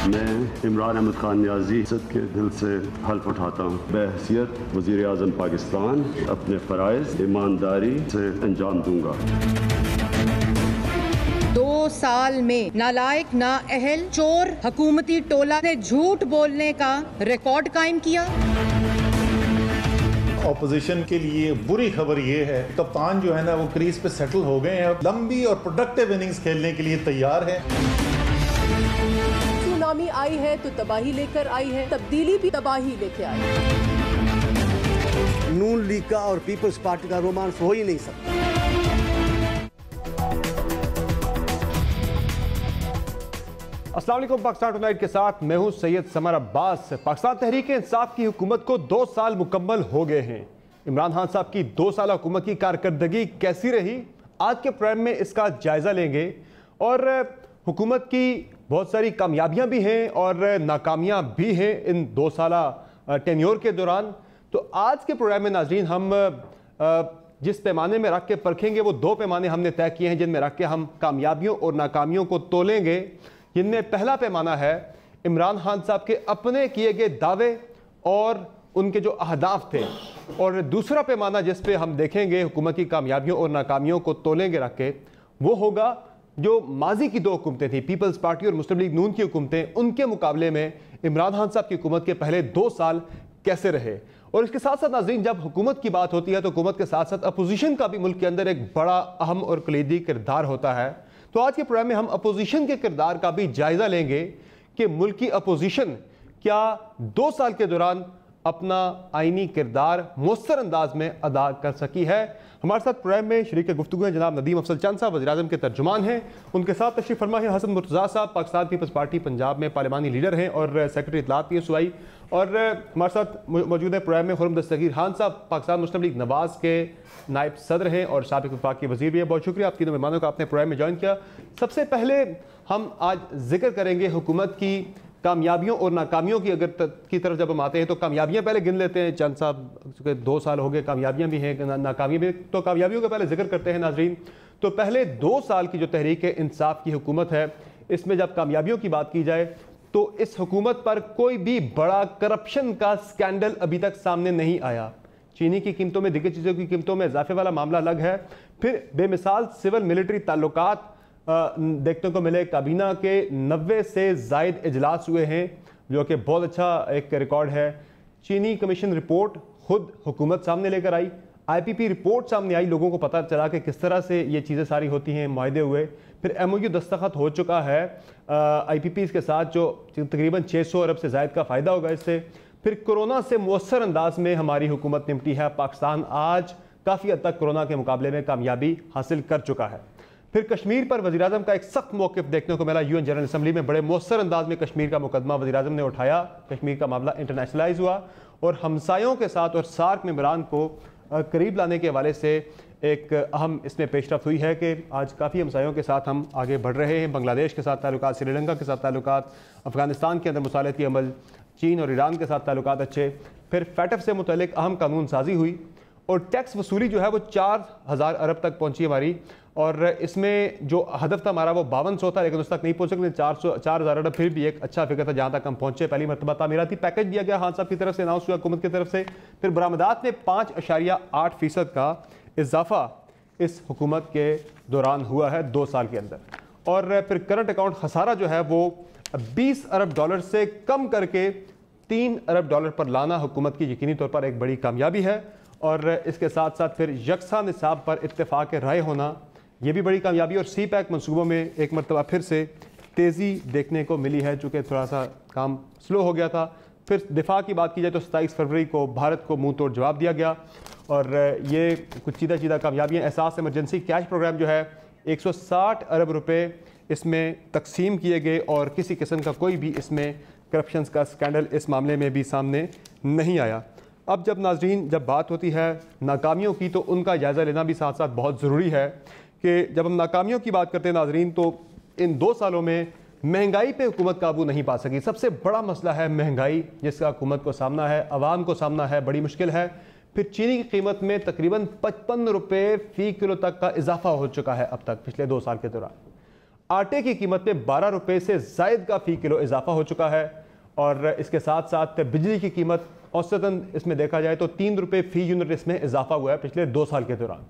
मैं इमरान अहमद खान नियाज़ी के दिल से हल्फ उठाता हूँ, बहैसियत वज़ीर आज़म पाकिस्तान अपने फ़राइज़ ईमानदारी से अंजाम दूंगा। 2 साल में नालायक नाअहल चोर हुकूमती टोला ने झूठ बोलने का रिकॉर्ड कायम किया। ऑपोजिशन के लिए बुरी खबर ये है, कप्तान जो है ना वो क्रीज पे सेटल हो गए हैं, लंबी और प्रोडक्टिव इनिंग्स खेलने के लिए तैयार है। सुनामी आई है तो तबाही लेकर आई है, तब्दीली भी तबाही लेके आई है। नून लीग का और पीपल्स पार्टी का रोमांस हो ही नहीं सकता। अस्सलाम वालेकुम, पाकिस्तान टुनाइट के साथ मैं हूं सैयद समर अब्बास। पाकिस्तान तहरीक इंसाफ की हुकूमत को 2 साल मुकम्मल हो गए हैं। इमरान खान साहब की 2 साल हुकूमत की कारकर्दगी कैसी रही, आज के प्रोग्राम में इसका जायज़ा लेंगे। और हुकूमत की बहुत सारी कामयाबियां भी हैं और नाकामियां भी हैं इन 2 साल टेन्योर के दौरान। तो आज के प्रोग्राम में नाजरीन हम जिस पैमाने में रख के परखेंगे वो 2 पैमाने हमने तय किए हैं, जिनमें रख के हम कामयाबियों और नाकामियों को तोलेंगे। जिनमें पहला पैमाना है इमरान खान साहब के अपने किए गए दावे और उनके जो अहदाफ थे, और दूसरा पैमाना जिस पे हम देखेंगे हुकूमत की कामयाबियों और नाकामियों को तोलेंगे रख के, वो होगा जो माजी की 2 हुकूमतें थी, पीपल्स पार्टी और मुस्लिम लीग नून की हुकूमतें, उनके मुकाबले में इमरान खान साहब की हुकूमत के पहले 2 साल कैसे रहे। और इसके साथ साथ नाज़रीन, जब हुकूमत की बात होती है तो हुकूमत के साथ साथ अपोजिशन का भी मुल्क के अंदर एक बड़ा अहम और कलीदी किरदार होता है। तो आज के प्रोग्राम में हम अपोजिशन के किरदार का भी जायजा लेंगे कि मुल्क की अपोजिशन क्या 2 साल के दौरान अपना आईनी किरदार मौसर अंदाज में अदा कर सकी है। हमारे साथ प्रोग्राम में शरीक गुफ्तगू हैं जनाब नदीम अफजल चंद साहब, वज़ीर आज़म के तर्जुमान हैं। उनके साथ तशरीफ़ फरमा है हसन मुर्तज़ा साहब, पाकिस्तान पीपल्स पार्टी पंजाब में पार्लिमानी लीडर हैं और सेक्रेटरी इत्तलात भी सुआई। और हमारे साथ मौजूद है प्रोग्राम में खुर्रम दस्तगीर खान साहब, पाकिस्तान मुस्लिम लीग नवाज़ के नायब सदर हैं और साबिक़ वफाकी वज़ीर भी हैं। बहुत शुक्रिया आप तीनों मेहमानों का आपने प्रोग्राम में ज्वाइन किया। सबसे पहले हम आज जिक्र करेंगे हुकूमत की कामयाबियों और नाकामियों की की तरफ जब हम आते हैं तो कामयाबियां पहले गिन लेते हैं। चंद साहब 2 साल हो गए, कामयाबियां भी हैं, नाकामियां भी। तो कामयाबियों का पहले जिक्र करते हैं नाजरीन। तो पहले 2 साल की जो तहरीक इंसाफ की हुकूमत है, इसमें जब कामयाबियों की बात की जाए तो इस हुकूमत पर कोई भी बड़ा करप्शन का स्कैंडल अभी तक सामने नहीं आया। चीनी की कीमतों में, दिग्गज चीज़ों की कीमतों में इजाफे वाला मामला अलग है। फिर बेमिसाल सिविल मिलिट्री ताल्लुकात देखने को मिले। काबीना के 90 से जायद इजलास हुए हैं, जो कि बहुत अच्छा एक रिकॉर्ड है। चीनी कमीशन रिपोर्ट खुद हुकूमत सामने लेकर आई, IPP रिपोर्ट सामने आई, लोगों को पता चला कि किस तरह से ये चीज़ें सारी होती हैं, मुआहदे हुए। फिर MOU दस्तखत हो चुका है IPPs के साथ, जो तकरीबन 600 अरब से ज़ायद का फ़ायदा होगा इससे। फिर कोरोना से मौसर अंदाज में हमारी हुकूमत निपटी है। पाकिस्तान आज काफ़ी हद तक कोरोना के मुकाबले में कामयाबी हासिल कर चुका है। फिर कश्मीर पर वज़ीर आज़म का एक सख्त मौक़िफ़ देखने को मिला। UN जनरल असम्बली में बड़े मौसर अंदाज में कश्मीर का मुकदमा वज़ीर आज़म ने उठाया। कश्मीर का मामला इंटरनेशनलाइज हुआ और हमसायों के साथ और सार्क मेंबरान को करीब लाने के हवाले से एक अहम इसमें पेशरफ्त हुई है कि आज काफ़ी हमसायों के साथ हम आगे बढ़ रहे हैं। बांग्लादेश के साथ ताल्लुकात, श्रीलंका के साथ ताल्लुकात, अफ़गानिस्तान के अंदर मुसालहती अमल, चीन और ईरान के साथ ताल्लुकात अच्छे। फिर FATF से मुतल्लिक अहम कानून साजी हुई और टैक्स वसूली जो है वो 4000 अरब तक पहुंची हमारी। और इसमें जो हदफ था हमारा वो 5200 था, लेकिन उस तक नहीं पहुंच सकते। 4000 अरब फिर भी एक अच्छा फिगर था जहां तक हम पहुंचे। पहली मरतबा तामीराती पैकेज दिया गया खान साहब की तरफ से, अनाउंस हुआ हुकूमत की तरफ से। फिर बरामदात में 5.8% का इजाफा इस हुकूमत के दौरान हुआ है 2 साल के अंदर। और फिर करंट अकाउंट खसारा जो है वो 20 अरब डॉलर से कम करके 3 अरब डॉलर पर लाना हुकूमत की यकीनी तौर पर एक बड़ी कामयाबी है। और इसके साथ साथ फिर यकसा निसाब पर इत्तेफाक राय होना, ये भी बड़ी कामयाबी। और CPEC मनसूबों में एक मरतबा फिर से तेज़ी देखने को मिली है, चूँकि थोड़ा सा काम स्लो हो गया था। फिर दिफा की बात की जाए तो 27 फरवरी को भारत को मुंह तोड़ जवाब दिया गया और ये कुछ सीधा कामयाबियाँ। एहसास इमरजेंसी कैश प्रोग्राम जो है 160 अरब रुपए इसमें तकसीम किए गए और किसी किस्म का कोई भी इसमें करप्शन का स्कैंडल इस मामले में भी सामने नहीं आया। अब जब नाजरीन जब बात होती है नाकामियों की तो उनका जायज़ा लेना भी साथ साथ बहुत ज़रूरी है कि जब हम नाकामियों की बात करते हैं नाजरीन तो इन 2 सालों में महंगाई पे हुकूमत काबू नहीं पा सकी। सबसे बड़ा मसला है महंगाई, जिसका हुकूमत को सामना है, आवाम को सामना है, बड़ी मुश्किल है। फिर चीनी की कीमत में तकरीबन 55 रुपये फ़ी किलो तक का इजाफा हो चुका है अब तक पिछले 2 साल के दौरान। आटे की कीमत में 12 रुपए से जायद का फी किलो इजाफा हो चुका है और इसके साथ साथ बिजली की कीमत औसतन इसमें देखा जाए तो 3 रुपए फी यूनिट इसमें इजाफा हुआ है पिछले 2 साल के दौरान।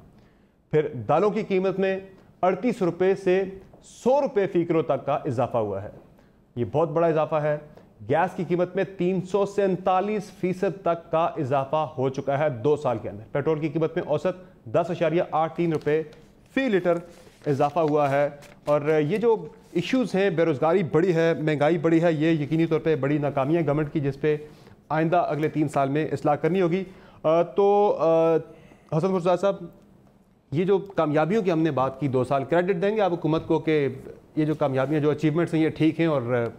फिर दालों की कीमत में 38 रुपए से 100 रुपए फी किलो तक का इजाफा हुआ है, ये बहुत बड़ा इजाफा है। गैस की कीमत में 347% तक का इजाफा हो चुका है 2 साल के अंदर। पेट्रोल की कीमत में औसत 10.83 रुपए फी लीटर इजाफा हुआ है। और ये जो इश्यूज़ हैं, बेरोज़गारी बढ़ी है, महंगाई बढ़ी है, ये यकीनी तौर पे बड़ी नाकामियाँ गवर्नमेंट की, जिस पे आइंदा अगले 3 साल में इस्लाह करनी होगी। तो हसन मुर्तज़ा साहब, ये जो कामयाबियों की हमने बात की, 2 साल क्रेडिट देंगे आप हुकूमत को कि ये जो कामयाबियाँ, जो अचीवमेंट्स हैं, ये ठीक हैं और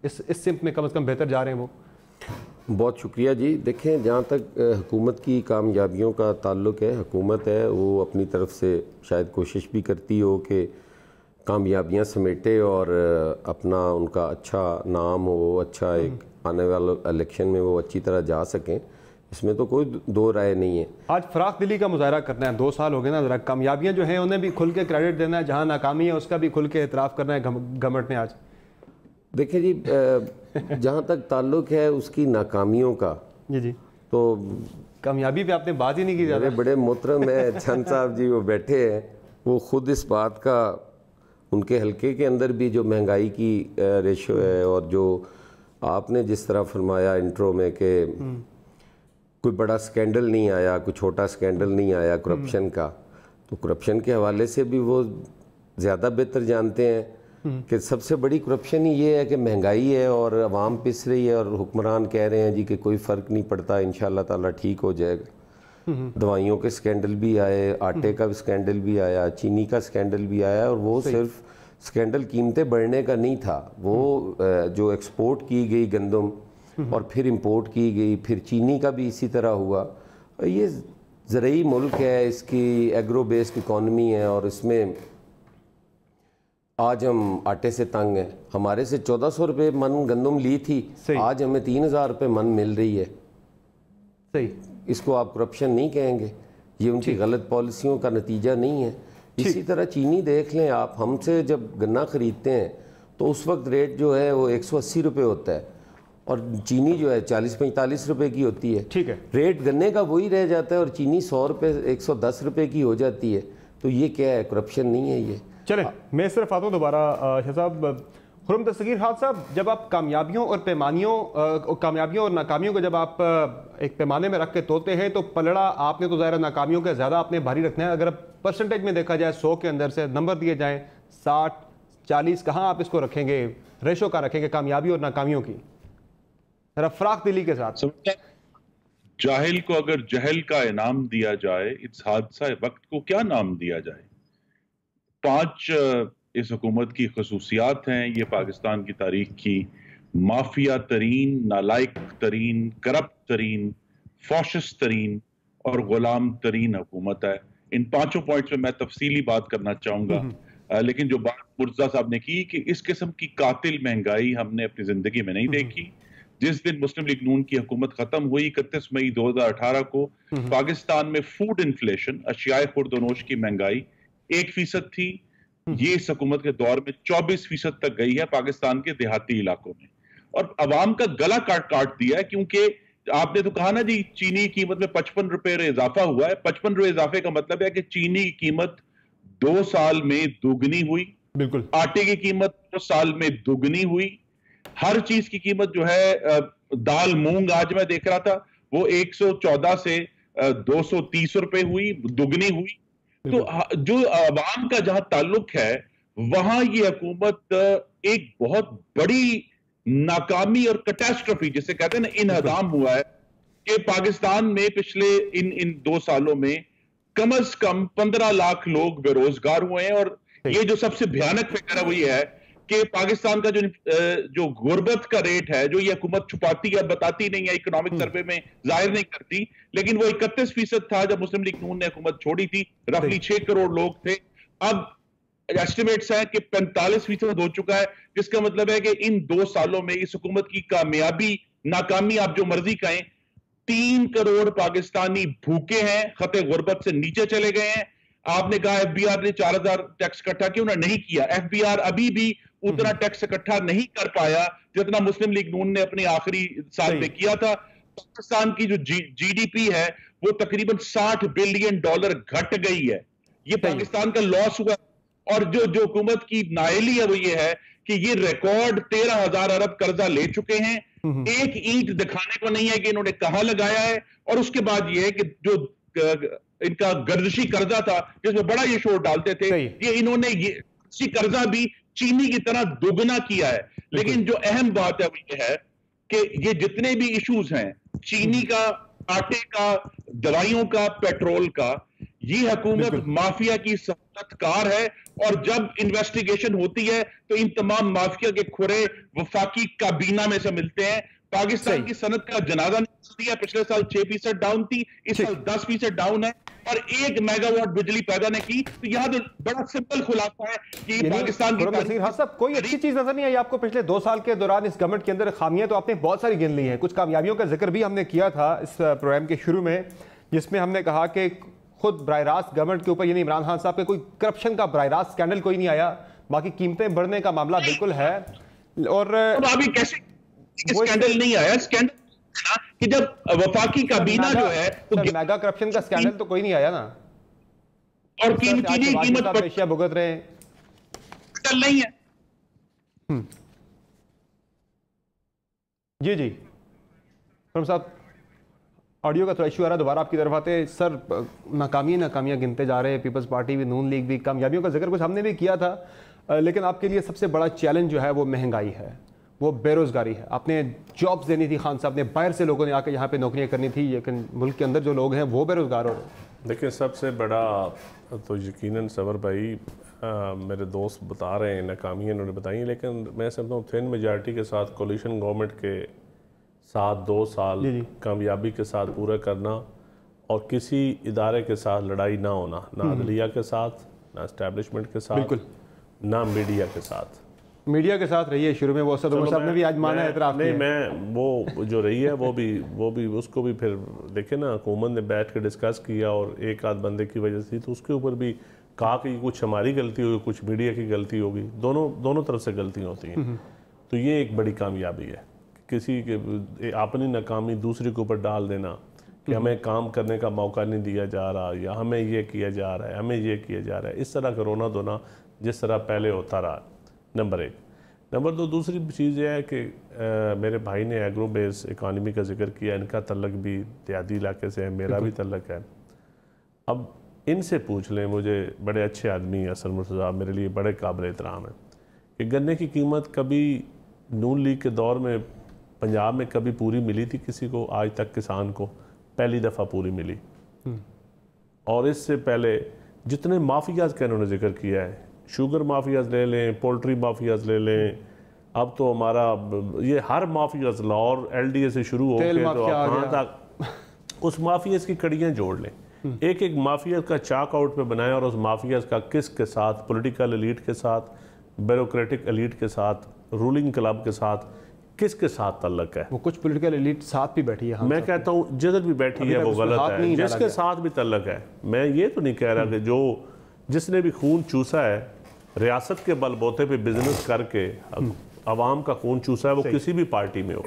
इस सिम्त में कम से कम बेहतर जा रहे हैं वो? बहुत शुक्रिया जी। देखें, जहाँ तक हुकूमत की कामयाबियों का ताल्लुक़ है, हुकूमत है वो अपनी तरफ से शायद कोशिश भी करती हो कि कामयाबियाँ समेटे और अपना उनका अच्छा नाम हो, अच्छा एक आने वाले इलेक्शन में वो अच्छी तरह जा सकें, इसमें तो कोई दो राय नहीं है। आज फराख दिली का मुजाहरा करना है, 2 साल हो गए ना, ज़रा कामयाबियाँ जो हैं उन्हें भी खुल के क्रेडिट देना है, जहाँ नाकामी है उसका भी खुल के एतराफ़ करना है गवर्नमेंट ने आज। देखिए जी, जहाँ तक ताल्लुक़ है उसकी नाकामियों का, जी, तो कामयाबी पे आपने बात ही नहीं की। मेरे बड़े मोहतरम है चंद साहब जी, वो बैठे हैं, वो खुद इस बात का, उनके हलके के अंदर भी जो महंगाई की रेशो है और जो आपने जिस तरह फरमाया इंट्रो में कि कोई बड़ा स्कैंडल नहीं आया, कोई छोटा स्कैंडल नहीं आया करप्शन का, तो करप्शन के हवाले से भी वो ज़्यादा बेहतर जानते हैं कि सबसे बड़ी करप्शन ही ये है कि महंगाई है और आवाम पिस रही है और हुक्मरान कह रहे हैं जी कि कोई फ़र्क नहीं पड़ता, इंशाल्लाह ताला ठीक हो जाएगा। दवाइयों के स्कैंडल भी आए, आटे का स्कैंडल भी आया, चीनी का स्कैंडल भी आया, और वो सिर्फ स्कैंडल कीमतें बढ़ने का नहीं था, वो जो एक्सपोर्ट की गई गंदम और फिर इंपोर्ट की गई, फिर चीनी का भी इसी तरह हुआ। ये ज़रूरी मुल्क है, इसकी एग्रो बेस्ड इकॉनमी है और इसमें आज हम आटे से तंग हैं। हमारे से 1400 रुपये मन गंदम ली थी, आज हमें 3000 रुपये मन मिल रही है। सही, इसको आप करप्शन नहीं कहेंगे, ये उनकी गलत पॉलिसियों का नतीजा नहीं है। इसी तरह चीनी देख लें आप, हमसे जब गन्ना ख़रीदते हैं तो उस वक्त रेट जो है वो 180 रुपये होता है और चीनी जो है 40-45 रुपये की होती है। ठीक है, रेट गन्ने का वही रह जाता है और चीनी 100 रुपये 110 रुपये की हो जाती है। तो ये क्या है? करप्शन नहीं है ये। चले, मैं सिर्फ आता हूँ दोबारा शाह साहब, खुर्रम दस्तगीर खान साहब, जब आप कामयाबियों और नाकामियों को जब आप एक पैमाने में रख के तोलते हैं तो पलड़ा आपने तो ज़ाहिर नाकामियों का ज़्यादा आपने भारी रखना है। अगर परसेंटेज में देखा जाए, 100 के अंदर से नंबर दिए जाएँ, 60-40, कहाँ आप इसको रखेंगे, रेशो का रखेंगे कामयाबी और नाकामियों की, जरा फराख दिली के साथ? जाहिल को अगर जहल का इनाम दिया जाए, इस हादसा वक्त को क्या नाम दिया जाए? 5 इस हुकूमत की खसूसियात हैं। ये पाकिस्तान की तारीख की माफिया तरीन, नालायक तरीन, करप्ट तरीन, फॉशिस्ट तरीन और गुलाम तरीन हुकूमत है। इन 5 पॉइंट्स में मैं तफसीली बात करना चाहूंगा, लेकिन जो बात मुर्तज़ा साहब ने की कि इस किस्म की कातिल महंगाई हमने अपनी जिंदगी में नहीं देखी। जिस दिन मुस्लिम लीग नून की हुकूमत खत्म हुई 31 मई 2018 को, पाकिस्तान में फूड इन्फ्लेशन, अशियाए खुर्दोनोश की महंगाई 1% थी। ये इस हुकूमत के दौर में 24% तक गई है पाकिस्तान के देहाती इलाकों में, और अवाम का गला काट दिया है। क्योंकि आपने तो कहा ना जी, चीनी की कीमत में 55 रुपए इजाफा हुआ है। 55 रुपए इजाफे का मतलब है कि चीनी की कीमत 2 साल में दोगुनी हुई। बिल्कुल। आटे की कीमत 2 साल में दोगुनी हुई। हर चीज की कीमत जो है, दाल मूंग आज मैं देख रहा था, वो 114 से 230 रुपए हुई, दुगनी हुई। तो जो अवाम का जहां ताल्लुक है, वहां ये हुकूमत एक बहुत बड़ी नाकामी और कैटास्ट्रोफी, जिसे कहते हैं ना, इनहदाम हुआ है कि पाकिस्तान में पिछले इन 2 सालों में कम से कम 15 लाख लोग बेरोजगार हुए हैं। और ये जो सबसे भयानक फिक्र है वो ये है कि पाकिस्तान का जो गुर्बत का रेट है, जो ये हुकूमत छुपाती है, बताती नहीं है, इकोनॉमिक सर्वे में जाहिर नहीं करती, लेकिन वो 31% था जब मुस्लिम लीग नून ने हुकूमत छोड़ी थी। रफली 6 करोड़ लोग थे। अब एस्टिमेट्स हैं कि 45% हो चुका है, जिसका मतलब है कि इन 2 सालों में इस हुकूमत की कामयाबी, नाकामी, आप जो मर्जी कहें, 3 करोड़ पाकिस्तानी भूखे हैं, खते गुर्बत से नीचे चले गए हैं। आपने कहा एफबीआर ने 4000 टैक्स इकट्ठा किया, उन्होंने नहीं किया। एफबीआर अभी भी उतना टैक्स इकट्ठा नहीं कर पाया जितना मुस्लिम लीग नून ने अपने आखिरी साल में किया था। पाकिस्तान की जो जीडीपी है वो तकरीबन $60 बिलियन घट गई है। ये पाकिस्तान का लॉस हुआ। और जो हुकूमत की नाअहली है वो ये है कि ये रिकॉर्ड 13,000 अरब कर्जा ले चुके हैं। एक ईंट दिखाने को नहीं है कि इन्होंने कहां लगाया है। और उसके बाद ये है कि जो इनका गर्दिशी कर्जा था जिसमें बड़ा ये शोर डालते थे, ये इन्होंने ये कर्जा भी चीनी की तरह दोगुना किया है। लेकिन जो अहम बात है वो ये है कि ये जितने भी इश्यूज हैं, चीनी का, आटे का, दवाइयों का, पेट्रोल का, ये हुकूमत माफिया की सख्तकार है। और जब इन्वेस्टिगेशन होती है तो इन तमाम माफिया के खुरे वफाकी काबीना में से मिलते हैं। पाकिस्तान की सनत का जनाजा निकल दिया। पिछले साल 6% डाउन थी, इस साल 10% डाउन है और 1 मेगावाट बिजली पैदा ने की। तो यहाँ तो बड़ा सिंपल खुलासा है कि पाकिस्तान की कोई अच्छी चीज नजर नहीं आई आपको पिछले 2 साल के दौरान इस गवर्नमेंट के अंदर? खामियां तो आपने बहुत सारी गिन ली हैं। कुछ कामयाबियों का जिक्र भी हमने किया था इस प्रोग्राम के शुरू में, जिसमें हमने कहा कि खुद बराह रास्त गवर्नमेंट के ऊपर यानी इमरान खान साहब के कोई करप्शन का बराह रास्त स्कैंडल कोई नहीं आया। बाकी कीमतें बढ़ने का मामला बिल्कुल है। और अभी कैसे स्कैंडल नहीं आया? स्कैंडल कि जब वफाकी काबीना जो है तो मेगा करप्शन का स्कैंडल तो कोई नहीं आया ना। और कीमत पेशिया भुगत रहे हैं नहीं है। जी जी साहब, ऑडियो का थोड़ा इशू आ रहा है, दोबारा आपकी तरफ आते। सर, नाकामियां गिनते जा रहे हैं, पीपल्स पार्टी भी, नून लीग भी। कामयाबियों का जिक्र कुछ हमने भी किया था, लेकिन आपके लिए सबसे बड़ा चैलेंज जो है वो महंगाई है, वो बेरोज़गारी है। आपने जॉब्स देनी थी, खान साहब ने, बाहर से लोगों ने आकर यहाँ पे नौकरियाँ करनी थी, लेकिन मुल्क के अंदर जो लोग हैं वो बेरोज़गार हो रहे हैं। देखिए, सबसे बड़ा तो यकीनन सवर भाई मेरे दोस्त बता रहे हैं, नाकामियाँ उन्होंने बताई, लेकिन मैं समझता हूँ थिन मेजॉरिटी के साथ कोलिशन गवर्नमेंट के साथ 2 साल कामयाबी के साथ पूरा करना और किसी इदारे के साथ लड़ाई ना होना, ना अदलिया के साथ, ना इस्टेब्लिशमेंट के साथ, ना मीडिया के साथ। मीडिया के साथ रही है शुरू में, वो असद उमर साहब ने भी आज माना है इतराफ़ नहीं, मैं वो जो रही है वो भी उसको भी फिर देखे ना, हुकूमत ने बैठ के डिस्कस किया और एक आध बंदे की वजह से तो उसके ऊपर भी कहा कि कुछ हमारी गलती होगी, कुछ मीडिया की गलती होगी, दोनों तरफ से गलतियाँ होती हैं। तो ये एक बड़ी कामयाबी है, किसी के अपनी नाकामी दूसरे के ऊपर डाल देना कि हमें काम करने का मौका नहीं दिया जा रहा, या हमें ये किया जा रहा है, हमें ये किया जा रहा है, इस तरह का रोना धोना जिस तरह पहले होता रहा, नंबर 1। नंबर 2, दूसरी चीज़ यह है कि मेरे भाई ने एग्रो बेस इकानमी का जिक्र किया, इनका तल्लक भी देहाती इलाके से है, मेरा भी तल्लक है। अब इनसे पूछ लें, मुझे बड़े अच्छे आदमी हैं असद मुर्तज़ा, मेरे लिए बड़े काबिल एहतराम है, कि गन्ने की कीमत कभी नून लीग के दौर में पंजाब में कभी पूरी मिली थी किसी को? आज तक किसान को पहली दफ़ा पूरी मिली। और इससे पहले जितने माफियाज का इन्होंने जिक्र किया है, शुगर माफियाज ले लें, पोल्ट्री माफियाज ले लें, अब तो हमारा ये हर माफियाज लाहौर LDA से शुरू होकर तो कहाँ तक उस माफियाज की कड़ियाँ जोड़ लें, एक एक माफिया का चाक आउट पे बनाएं और उस माफियाज का किसके साथ, पॉलिटिकल एलीट के साथ, ब्यूरोक्रेटिक एलीट के साथ, रूलिंग क्लब के साथ, किसके साथ तल्लक है? वो कुछ पॉलिटिकल एलीट साथ भी बैठी है। मैं कहता हूँ जिधर भी बैठी है वो गलत है, जिसके साथ भी तल्लक है। मैं ये तो नहीं कह रहा कि जिसने भी खून चूसा है रियासत के बलबोते पे बिजनेस करके अवाम का खून चूसा है, वो किसी भी पार्टी में हो,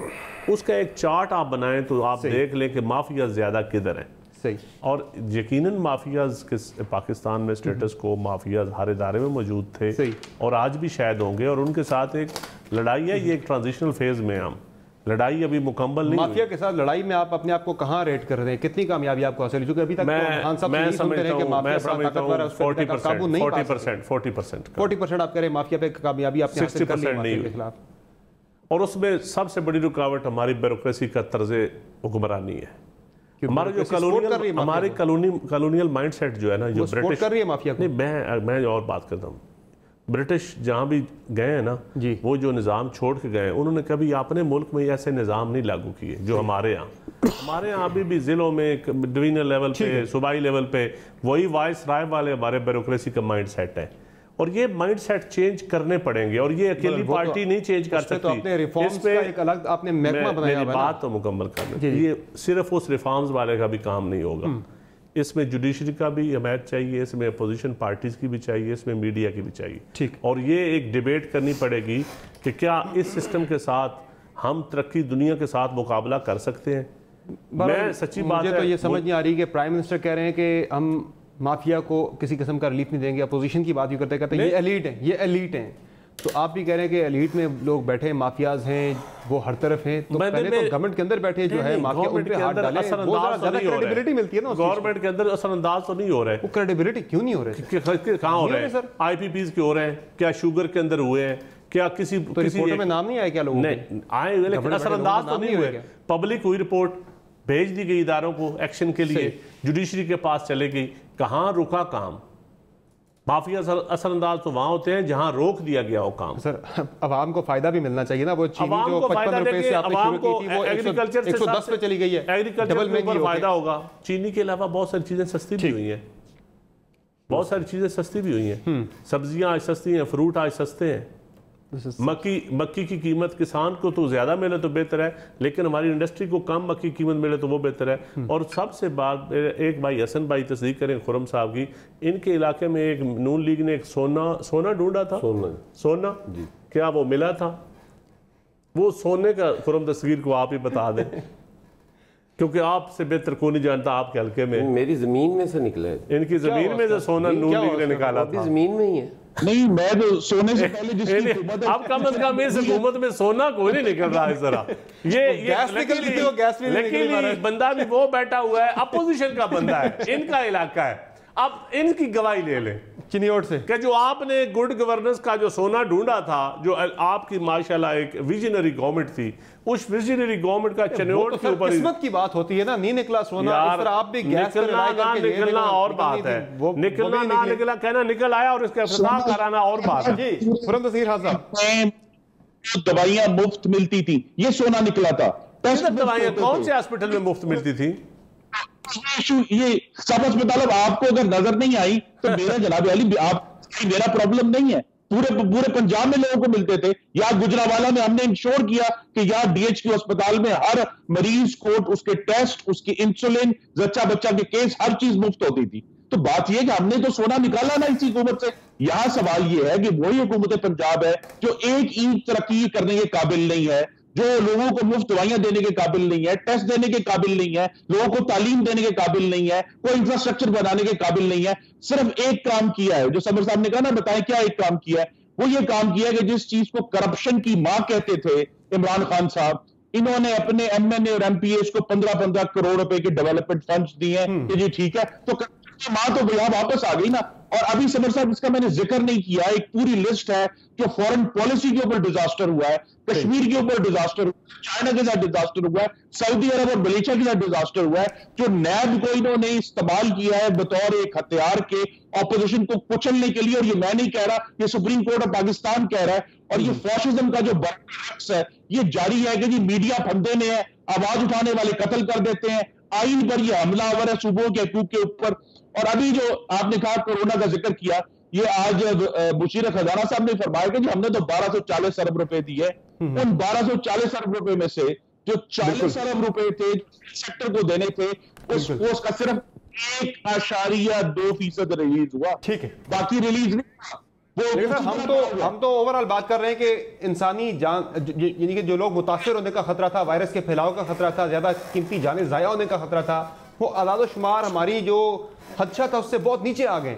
उसका एक चार्ट आप बनाएं तो आप देख लें कि माफिया ज़्यादा किधर हैं। सही। और यकीनन माफियाज के पाकिस्तान में स्टेटस को माफियाज हर इदारे में मौजूद थे और आज भी शायद होंगे, और उनके साथ एक लड़ाई है। ये एक ट्रांजिशनल फेज में हम लड़ाई अभी मुकम्मल नहीं। माफिया के साथ लड़ाई में आप अपने आप को कहाँ रेट कर रहे हैं? कितनी कामयाबी आपको हासिल हुई? क्योंकि अभी तक मैं समझता हूँ 40% आप कह रहे हैं माफिया पे कामयाबी आपने हासिल कर ली माफिया के खिलाफ। और उसमें सबसे बड़ी रुकावट हमारी ब्यूरोक्रेसी का तर्ज हुक्मरानी है। हमारा जो कॉलोनियल माइंडसेट जो है ना, जो ब्रिटिश कर रही है माफिया को। नहीं, मैं और बात करता हूँ, ब्रिटिश जहाँ भी गए हैं ना, वो जो निज़ाम छोड़ के गए, उन्होंने कभी अपने मुल्क में ऐसे निज़ाम नहीं लागू किए जो हमारे यहाँ अभी भी ज़िलों में डिवीजनल लेवल पे, सूबाई लेवल पे वही वाइस राय वाले हमारे ब्यूरोक्रेसी का माइंड सेट है, और ये माइंड सेट चेंज करने पड़ेंगे, और ये अकेली पार्टी नहीं चेंज कर सकती। तो अपने रिफॉर्म्स का एक अलग आपने महकमा बनाया है। बात तो मुकम्मल करना, ये सिर्फ उस रिफॉर्म्स वाले का भी काम नहीं होगा, इसमें जुडिशरी का भी हमायत चाहिए, इसमें अपोजिशन पार्टीज़ की भी चाहिए, इसमें मीडिया की भी चाहिए। ठीक। और ये एक डिबेट करनी पड़ेगी कि क्या इस सिस्टम के साथ हम तरक्की दुनिया के साथ मुकाबला कर सकते हैं। मैं सच्ची बात मुझे तो ये समझ नहीं आ रही कि प्राइम मिनिस्टर कह रहे हैं कि हम माफिया को किसी किस्म का रिलीफ नहीं देंगे, अपोजिशन की बात भी करते कहते हैं ये एलीट हैं, ये एलीट हैं। तो आप भी कह रहे हैं कि एलीट में लोग बैठे हैं, माफियाज हैं, वो हर तरफ हैं। तो पहले तो गवर्नमेंट के अंदर बैठे जो है माफिया उन पे हाथ डालें, बहुत ज्यादा क्रेडिबिलिटी मिलती है ना। गवर्नमेंट के अंदर असरअंदाज तो नहीं हो रहे। वो क्रेडिबिलिटी क्यों नहीं हो रहे? कहाँ हो रहे हैं? IPPs के हो रहे हैं क्या? शुगर के अंदर हुए हैं क्या? किसी रिपोर्ट में नाम नहीं आया क्या लोगों? नहीं आए हुए, लेकिन असरअंदाज तो नहीं हुए। पब्लिक हुई, रिपोर्ट भेज दी गई इदारों को एक्शन के लिए, जुडिशरी के पास चले गई, कहाँ रुका काम? माफिया असरअंदाज तो वहां होते हैं जहां रोक दिया गया हो काम। सर अवाम को फायदा भी मिलना चाहिए ना। वो चीनी जो 55 रुपए से आपने शुरू की थी वो एग्रीकल्चर 110 पे चली गई है। एग्रीकल्चर में ऊपर फायदा होगा। चीनी के अलावा बहुत सारी चीजें सस्ती भी हुई हैं, बहुत सारी चीजें सस्ती भी हुई हैं। सब्जियां आज सस्ती हैं, फ्रूट आज सस्ते हैं। मक्की की कीमत किसान को तो ज्यादा मिले तो बेहतर है, लेकिन हमारी इंडस्ट्री को कम मक्की की कीमत मिले तो वो बेहतर है। और सबसे बात, एक भाई हसन भाई तस्दीक करें खुरम साहब की, इनके इलाके में एक नून लीग ने एक सोना ढूंढा था। सोना जी, क्या वो मिला था? वो सोने का खुरम तस्वीर को आप ही बता दें क्योंकि आपसे बेहतर कोई नहीं जानता आपके हल्के में। मेरी जमीन में से निकले, इनकी जमीन में से सोना नून लीग ने निकाला था। जमीन में ही है। नहीं, मैं तो सोने से पहले जिसकी अब कम से कम इस हुकूमत में सोना कोई नहीं निकल रहा है जरा। ये गैस निकल रही थी, वो गैस भी लेकिन बंदा भी वो बैठा हुआ है, अपोजिशन का बंदा है, इनका इलाका है। अब इनकी गवाही ले लें चिनियोट से कि जो आपने गुड गवर्नेंस का जो सोना ढूंढा था, जो आपकी माशाल्लाह एक विजनरी गवर्नमेंट थी, उस विजनरी गवर्नमेंट का चिनियोट के ऊपर किस्मत की बात होती है ना, नहीं निकला सोना। इस तरह आप भी गैस निकलना और बात है, निकलना ना निकला कहना निकल आया और इसका इफ्तिताह कराना और बात है। जी खुरम तस्वीर साहब, दवाइयां मुफ्त मिलती थी, ये सोना निकला था। दवाइयां कौन से हॉस्पिटल में मुफ्त मिलती थी? ये सब अस्पताल आपको अगर नजर नहीं आई तो मेरा जनाब अली आप, मेरा प्रॉब्लम नहीं है, पूरे पंजाब में लोगों को मिलते थे। या गुजरावाला में हमने इंश्योर किया कि यहाँ DHQ अस्पताल में हर मरीज को उसके टेस्ट, उसकी इंसुलिन, जच्चा बच्चा के केस, हर चीज मुफ्त होती थी। तो बात यह कि हमने तो सोना निकाला ना इसी हुकूमत से। यहाँ सवाल यह है कि वही हुकूमत पंजाब है जो एक ईंट तरक्की करने के काबिल नहीं है, जो लोगों को मुफ्त दवाइयां देने के काबिल नहीं है, टेस्ट देने के काबिल नहीं है, लोगों को तालीम देने के काबिल नहीं है, कोई इंफ्रास्ट्रक्चर बनाने के काबिल नहीं है। सिर्फ एक काम किया है, जो समर साहब ने कहा ना, बताएं क्या एक काम किया है? वो ये काम किया है कि जिस चीज को करप्शन की मां कहते थे इमरान खान साहब, इन्होंने अपने MNA और MPAs को 15-15 करोड़ रुपए के डेवलपमेंट फंड्स दिए हैं कि जी ठीक है, तो करप्शन की मां तो यहां वापस आ गई ना। और अभी समर साहब, इसका मैंने जिक्र नहीं किया, एक पूरी लिस्ट है जो फॉरेन पॉलिसी के ऊपर डिजास्टर हुआ है, कश्मीर के ऊपर डिजास्टर हुआ है, चाइना के साथ डिजास्टर हुआ है, सऊदी अरब और मलेशिया के साथ डिजास्टर हुआ है, जो नैब को इन्होंने इस्तेमाल किया है बतौर एक हथियार के ऑपोजिशन को कुचलने के लिए। और ये मैं नहीं कह रहा, ये सुप्रीम कोर्ट ऑफ पाकिस्तान कह रहा है। और ये फैशिज्म का जो रक्स है ये जारी है कि जी मीडिया फंदे में है, आवाज उठाने वाले कत्ल कर देते हैं, आइन पर ये हमलावर है सूबों के हकूक के ऊपर। और अभी जो आपने कहा कोरोना का जिक्र किया, ये आज मुशीर खजाना साहब ने फरमाया कि जी हमने तो 1240 अरब रुपए दिए। उन 1240 अरब रुपए में से जो 40 अरब रुपए थे सेक्टर को देने थे, उसका सिर्फ 1.2% रिलीज हुआ। ठीक है, बाकी रिलीज नहीं। हम तो ओवरऑल बात कर रहे हैं कि इंसानी जान, यानी कि जो लोग मुतासर होने का खतरा था, वायरस के फैलाव का खतरा था, ज्यादा कीमती जाने जाया होने का खतरा था, वो आदाद शुमार हमारी जो खदशा था उससे बहुत नीचे आ गए।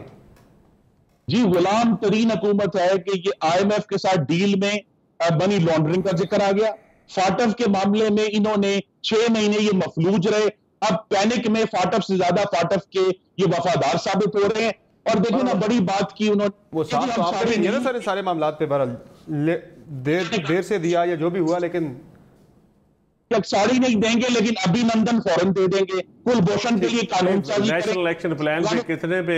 जी गुलाम तरीन हुकूमत है कि ये IMF के साथ डील में मनी लॉन्ड्रिंग का जिक्र आ गया। फाटफ के मामले में इन्होंने 6 महीने ये मफलूज रहे। अब पैनिक में फाटफ से ज्यादा फाटफ के ये वफादार साबित हो रहे हैं। और देखिए ना, बड़ी बात की उन्होंने, वो साथ तो आपने भी ना सर सारे मामला पे बहरहाल देर से दिया या जो भी हुआ, लेकिन साड़ी नहीं देंगे, लेकिन अभिनंदन फौरन दे देंगे। कुलभूषण के लिए कानून नेशनल इलेक्शन प्लान पे कितने पे,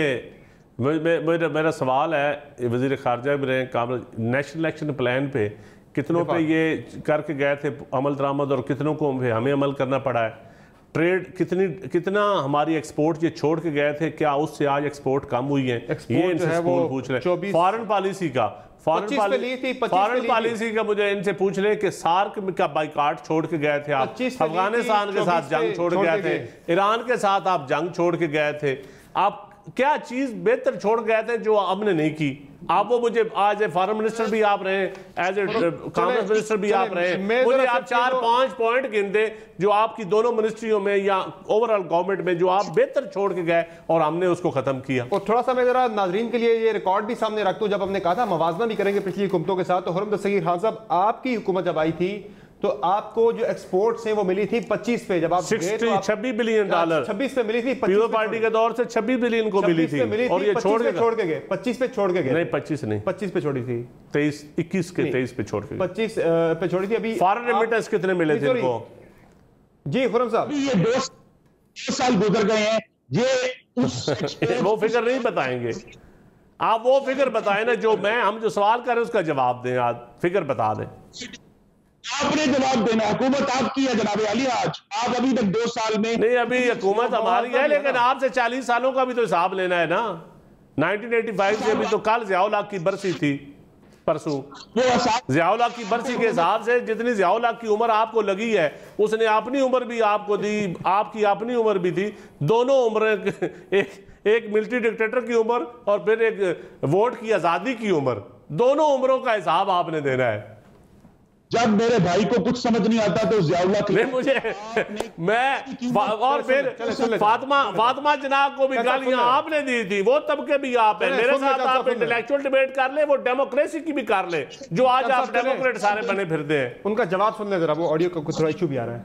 मेरा सवाल है वजीर खारजा भी रहे काबिल, नेशनल इलेक्शन प्लान पे कितनों पे ये करके गए थे अमल दरामद और कितनों को हमें अमल करना पड़ा है? ट्रेड कितना हमारी एक्सपोर्ट ये छोड़ के गए थे, क्या उससे आज एक्सपोर्ट कम हुई है? ये इनसे पूछ रहे हैं। फॉरेन पॉलिसी का फॉरेन पॉलिसी का मुझे इनसे पूछ ले कि सार्क का बाइकाट छोड़ के गए थे आप, अफगानिस्तान के साथ जंग छोड़ के गए थे, ईरान के साथ आप जंग छोड़ के गए थे, आप क्या चीज बेहतर छोड़ गए थे जो हमने नहीं की? आप वो मुझे आज फॉरेन मिनिस्टर भी आप रहे, एज ए कॉमर्स मिनिस्टर भी आप रहे, मुझे आप 4-5 पॉइंट गिनते जो आपकी दोनों मिनिस्ट्रियों में या ओवरऑल गवर्नमेंट में जो आप बेहतर छोड़ के गए और हमने उसको खत्म किया। और थोड़ा सा मैं जरा नाजरीन के लिए ये रिकॉर्ड भी सामने रखता हूं, जब हमने कहा था मवाजना भी करेंगे पिछली हुकूमतों के साथ, तो हुर्रम दस्तगीर खान साहब आपकी हुकूमत जब आई थी तो आपको जो एक्सपोर्ट्स हैं वो मिली थी 25 पे, जब आप 26 बिलियन डॉलर 26 पे मिली थी, पीपल पार्टी के दौर से 26 बिलियन को मिली थी और ये छोड़ के गए 25 पे छोड़ के गए, नहीं 25 नहीं 25 पे छोड़ी थी, 21 के 23 पे छोड़ के 25 पे छोड़ी थी। अभी फॉरेन रेमिटेंस कितने मिले थे इनको? जी खुर्रम साहब, ये 2 साल गुजर गए हैं, ये वो फिगर नहीं बताएंगे आप, वो फिगर बताएं ना जो हम जो सवाल कर रहे हैं उसका जवाब दें, आज फिगर बता दें। आपने जवाब देना, हुकूमत आपकी है जनाब अली, आज आप अभी तक 2 साल में नहीं, अभी हुकूमत हमारी है लेकिन आपसे 40 सालों का भी तो हिसाब लेना है ना। 1985 से अभी तो कल ज़ियाउल हक की बरसी थी, परसों ज़ियाउल हक की बरसी के हिसाब से जितनी ज़ियाउल हक की उम्र आपको लगी है उसने अपनी उम्र भी आपको दी, आपकी अपनी उम्र भी थी, दोनों उम्र एक मिलिट्री डिक्टेटर की उम्र और फिर एक वोट की आज़ादी की उम्र, दोनों उम्रों का हिसाब आपने देना है। जब मेरे भाई को कुछ समझ नहीं आता तो और फिर फातिमा जनाब को भी गालियां आपने दी थी, वो तबके भी आप है, मेरे साथ आप इंटेलेक्चुअल डिबेट कर ले, वो डेमोक्रेसी की भी कर ले, जो आज आप डेमोक्रेट सारे बने फिरते हैं। उनका जवाब सुन ले जरा, वो ऑडियो का कुछ थोड़ा इशू भी आ रहा है।